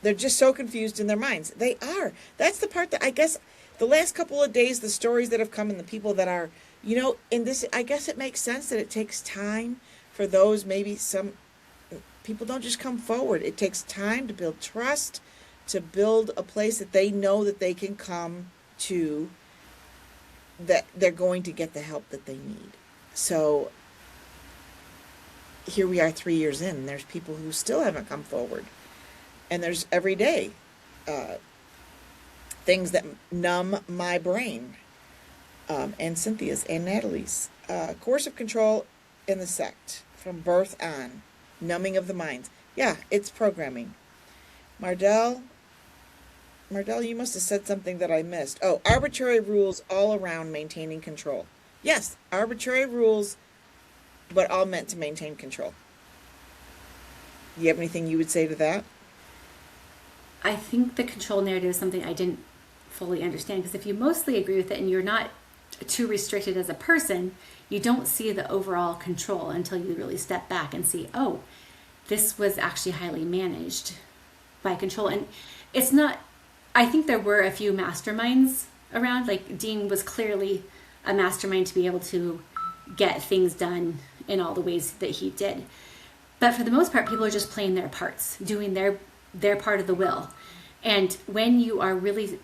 They're just so confused in their minds. They are. That's the part that I guess the last couple of days, the stories that have come and the people that are, in this, I guess it makes sense that it takes time for those, maybe some people don't just come forward. It takes time to build trust, to build a place that they know that they can come to, that they're going to get the help that they need. So here we are 3 years in, and there's people who still haven't come forward. And there's every day things that numb my brain. And Cynthia's and Natalie's. Coercive control in the sect, from birth on. Numbing of the minds. Yeah, it's programming. Mardell, you must have said something that I missed. Oh, arbitrary rules all around maintaining control. Yes, arbitrary rules, but all meant to maintain control. Do you have anything you would say to that? I think the control narrative is something I didn't fully understand, because if you mostly agree with it and you're not too restricted as a person, you don't see the overall control until you really step back and see, oh, this was actually highly managed by control. And it's not, I think there were a few masterminds around. Like, Dean was clearly a mastermind to be able to get things done in all the ways that he did. But for the most part, people are just playing their parts, doing their part of the will. And when you are really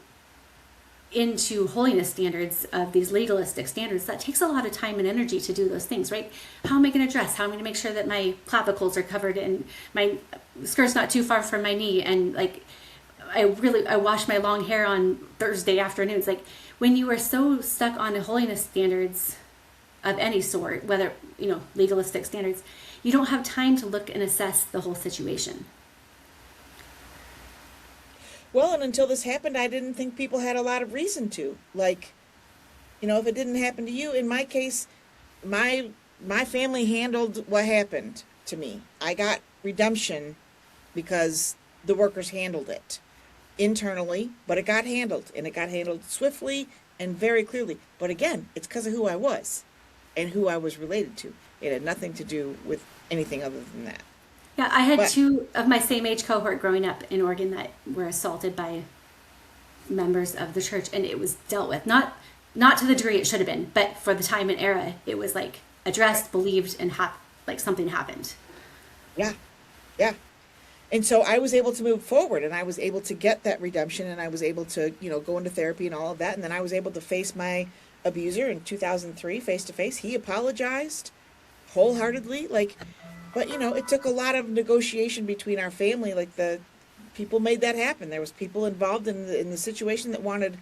into holiness standards, of these legalistic standards, that takes a lot of time and energy to do those things, right? How am I going to dress? How am I going to make sure that my clavicles are covered and my skirt's not too far from my knee? And like, I wash my long hair on Thursday afternoons. Like, when you are so stuck on the holiness standards of any sort, whether, legalistic standards, you don't have time to look and assess the whole situation. Well, and until this happened, I didn't think people had a lot of reason to. Like, if it didn't happen to you, in my case, my family handled what happened to me. I got redemption because the workers handled it internally, but it got handled, and it got handled swiftly and very clearly. But again, it's because of who I was and who I was related to. It had nothing to do with anything other than that. Yeah, I had two of my same age cohort growing up in Oregon that were assaulted by members of the church, and it was dealt with. Not not to the degree it should have been, but for the time and era, it was like addressed, believed, and like something happened. Yeah. Yeah. And so I was able to move forward, and I was able to get that redemption, and I was able to, go into therapy and all of that. And then I was able to face my abuser in 2003 face to face. He apologized wholeheartedly. But it took a lot of negotiation between our family. Like, the people made that happen. There was people involved in the situation that wanted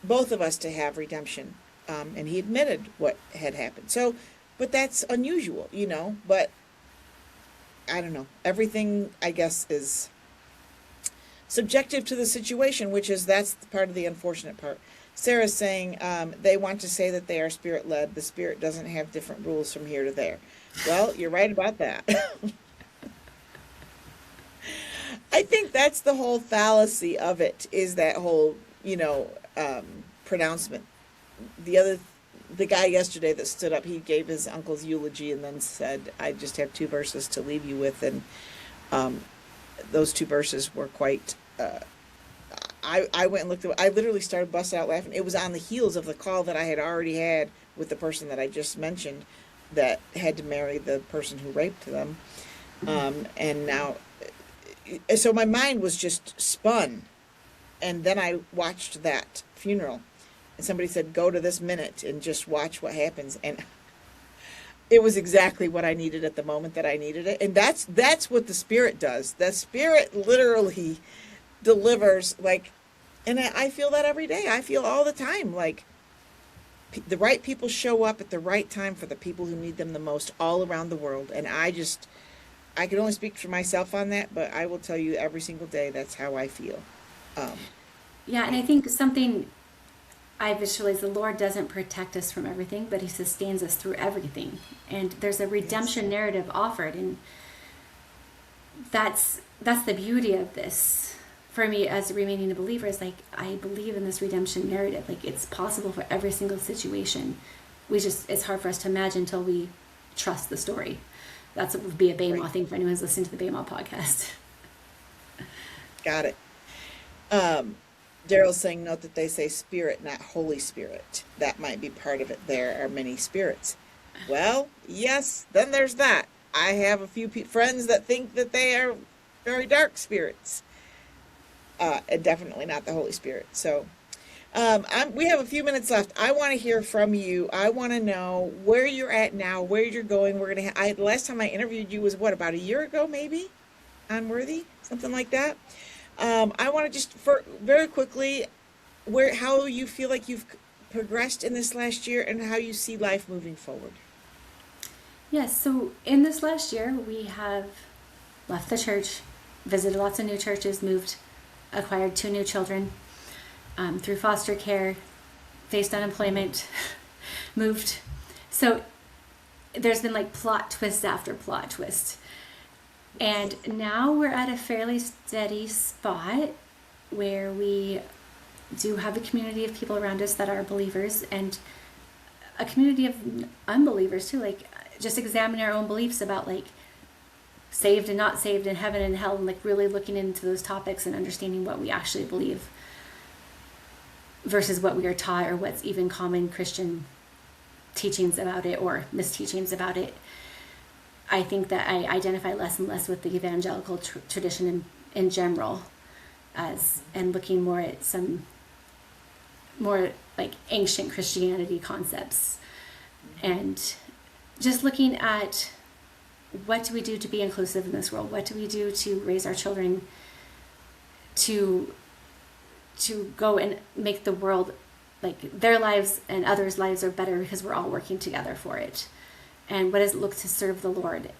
both of us to have redemption. And he admitted what had happened. So, but that's unusual, but I don't know. Everything, I guess, is subjective to the situation, that's part of the unfortunate part. Sarah's saying they want to say that they are spirit-led. The spirit doesn't have different rules from here to there. Well, you're right about that. I think that's the whole fallacy of it, is that whole, pronouncement. The guy yesterday that stood up, he gave his uncle's eulogy and then said, I just have 2 verses to leave you with. And those 2 verses were quite, I went and looked at, I literally started busting out laughing. It was on the heels of the call that I had already had with the person that I just mentioned that had to marry the person who raped them. And now, so my mind was just spun. And then I watched that funeral. And somebody said, go to this minute and just watch what happens. And it was exactly what I needed at the moment that I needed it. And that's what the spirit does. The spirit literally delivers, and I feel that every day. I feel all the time, the right people show up at the right time for the people who need them the most all around the world. And I can only speak for myself on that, but I will tell you every single day that's how I feel. Yeah, and I think something I visualize, the Lord doesn't protect us from everything, but he sustains us through everything. And there's a redemption narrative offered, and that's the beauty of this. For me, as remaining a believer, is I believe in this redemption narrative. It's possible for every single situation. It's hard for us to imagine until we trust the story. That's what would be a Baymaw thing for anyone who's listening to the Baymaw podcast. Got it. Daryl's saying, note that they say spirit, not Holy Spirit. That might be part of it. There are many spirits. Well, yes, then there's that. I have a few friends that think that they are very dark spirits. And definitely not the Holy Spirit. So we have a few minutes left. I want to hear from you. I want to know where you're at now, where you're going. The last time I interviewed you was about a year ago, maybe, on Worthy, something like that. I want to just very quickly, how you feel like you've progressed in this last year and how you see life moving forward. Yes, so in this last year, we have left the church, visited lots of new churches, acquired 2 new children through foster care, faced unemployment, moved. So there's been plot twist after plot twist. And now we're at a fairly steady spot where we do have a community of people around us that are believers, and a community of unbelievers too. Just examining our own beliefs about saved and not saved, and heaven and hell, and really looking into those topics and understanding what we actually believe versus what we are taught, or what's even common Christian teachings about it or misteachings about it. I think that I identify less and less with the evangelical tradition in general, and looking more at some more ancient Christianity concepts, and just looking at what do we do to be inclusive in this world? What do we do to raise our children to go and make the world, their lives and others' lives are better because we're all working together for it? And what does it look to serve the Lord?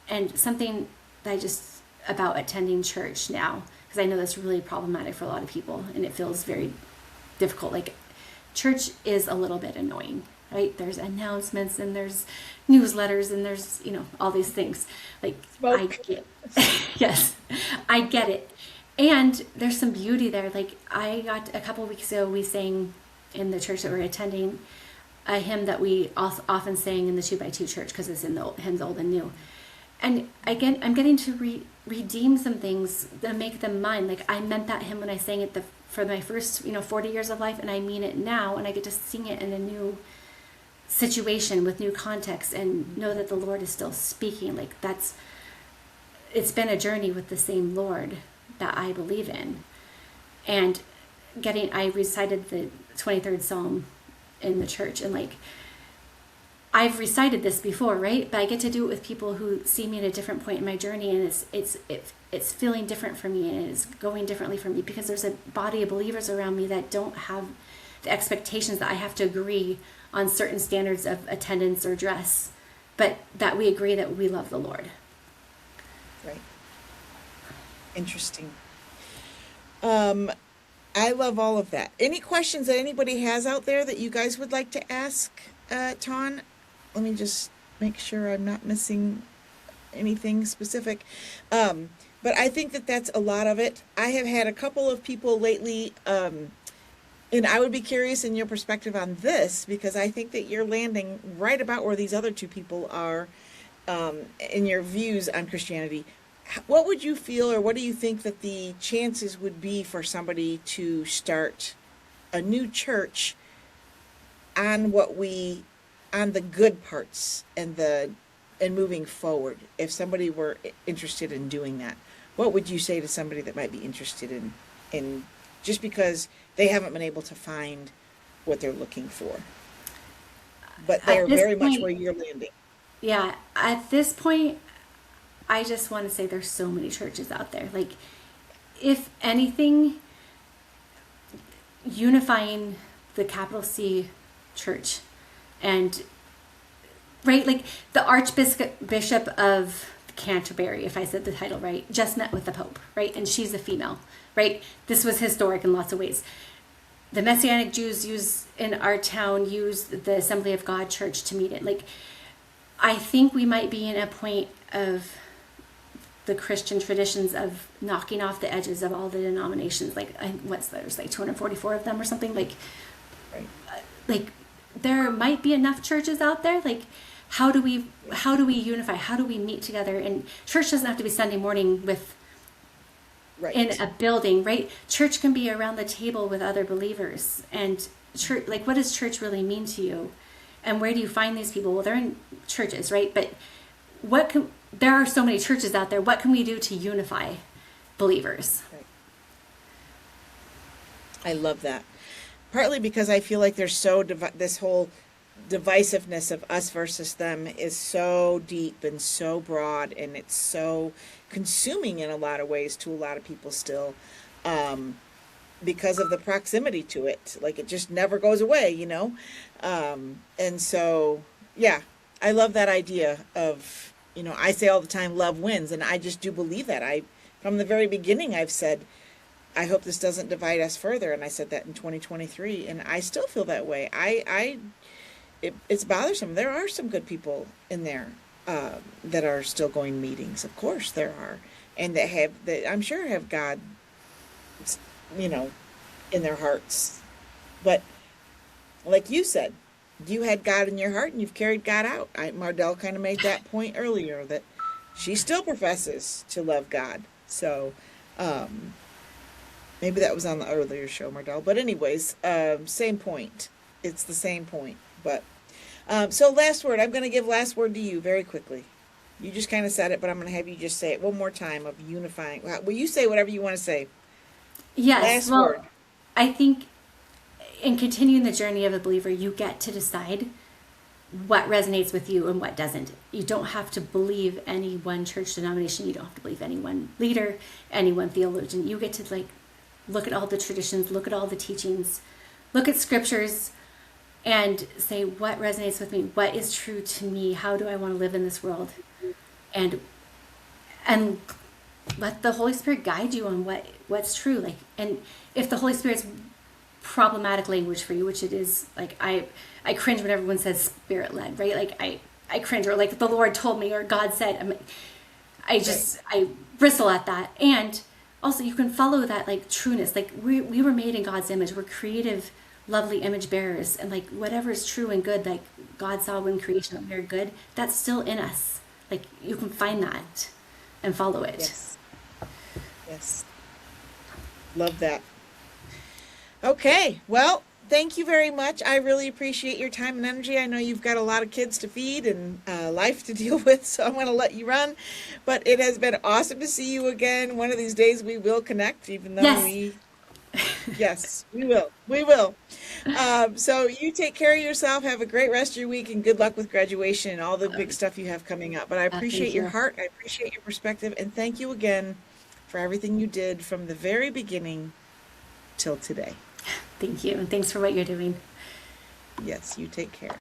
And something that about attending church now, because I know that's really problematic for a lot of people, and it feels very difficult. Church is a little bit annoying, right? There's announcements, and there's newsletters, and there's, all these things. Yes, I get it. And there's some beauty there. I got a couple of weeks ago, we sang in the church that we're attending a hymn that we often sang in the 2x2 church, because it's in the hymns old and new. And again, I'm getting to redeem some things and make them mine. I meant that hymn when I sang it the for my first 40 years of life, and I mean it now, and I get to sing it in a new situation with new context and know that the Lord is still speaking. Like, it's been a journey with the same Lord that I believe in. And I recited the 23rd Psalm in the church, and like, I've recited this before, right? But I get to do it with people who see me at a different point in my journey, and it's feeling different for me, and it's going differently for me, because there's a body of believers around me that don't have the expectations that I have to agree on certain standards of attendance or dress, but that we agree that we love the Lord. Right. Interesting. I love all of that. Any questions that anybody has out there that you guys would like to ask, Tawn? Let me just make sure I'm not missing anything specific. But I think that that's a lot of it. I have had a couple of people lately, and I would be curious in your perspective on this, because I think that you're landing right about where these other two people are, in your views on Christianity. What would you feel, or what do you think that the chances would be for somebody to start a new church on the good parts and moving forward? If somebody were interested in doing that, what would you say to somebody that might be interested in just because they haven't been able to find what they're looking for, but they're very much where you're landing? Yeah, at this point, I just want to say there's so many churches out there. Like, if anything, unifying the capital C church, and right, like the Archbishop of Canterbury, if I said the title right, just met with the Pope, right? And she's a female, right? This was historic in lots of ways. The Messianic Jews in our town use the Assembly of God Church to meet it. Like, I think we might be in a point of the Christian traditions of knocking off the edges of all the denominations. Like, there's like 244 of them or something. Like, Right. Like, there might be enough churches out there. Like, how do we unify? How do we meet together? And church doesn't have to be Sunday morning Right. in a building, right? Church can be around the table with other believers. And church, like, what does church really mean to you? And where do you find these people? Well, they're in churches, right? But there are so many churches out there. What can we do to unify believers? Right. I love that. Partly because I feel like there's this whole divisiveness of us versus them is so deep and so broad, and it's so consuming in a lot of ways to a lot of people still, because of the proximity to it. Like, it just never goes away, and so, yeah, I love that idea of, I say all the time, love wins, and I just do believe that. From the very beginning, I've said, I hope this doesn't divide us further, and I said that in 2023, and I still feel that way. It's bothersome. There are some good people in there that are still going meetings. Of course there are, and that I'm sure have God, in their hearts. But like you said, you had God in your heart, and you've carried God out. Mardell kind of made that point earlier, that she still professes to love God. So maybe that was on the earlier show, Mardell. But anyways, same point. It's the same point. But so last word. I'm going to give last word to you very quickly. You just kind of said it, but I'm going to have you just say it one more time, of unifying. Will you say whatever you want to say? Yes. Last word. I think in continuing the journey of a believer, you get to decide what resonates with you and what doesn't. You don't have to believe any one church denomination. You don't have to believe any one leader, any one theologian. You get to look at all the traditions, look at all the teachings, look at scriptures, and say, what resonates with me? What is true to me? How do I want to live in this world? And let the Holy Spirit guide you on what's true. And if the Holy Spirit's problematic language for you, which it is, I cringe when everyone says spirit-led, right? I cringe, or the Lord told me, or God said. I bristle at that. And also, you can follow that trueness. We were made in God's image. We're creative, lovely image bearers, and whatever is true and good, God saw when creation that we are good, that's still in us. You can find that and follow it. Yes. Love that. Okay, well, thank you very much. I really appreciate your time and energy. I know you've got a lot of kids to feed and life to deal with, so I'm going to let you run. But it has been awesome to see you again. One of these days we will connect, even though Yes. we, yes, we will. We will. So you take care of yourself. Have a great rest of your week and good luck with graduation and all the big stuff you have coming up. But I appreciate Thank your you. heart. I appreciate your perspective. And thank you again for everything you did from the very beginning till today. Thank you. And thanks for what you're doing. Yes, you take care.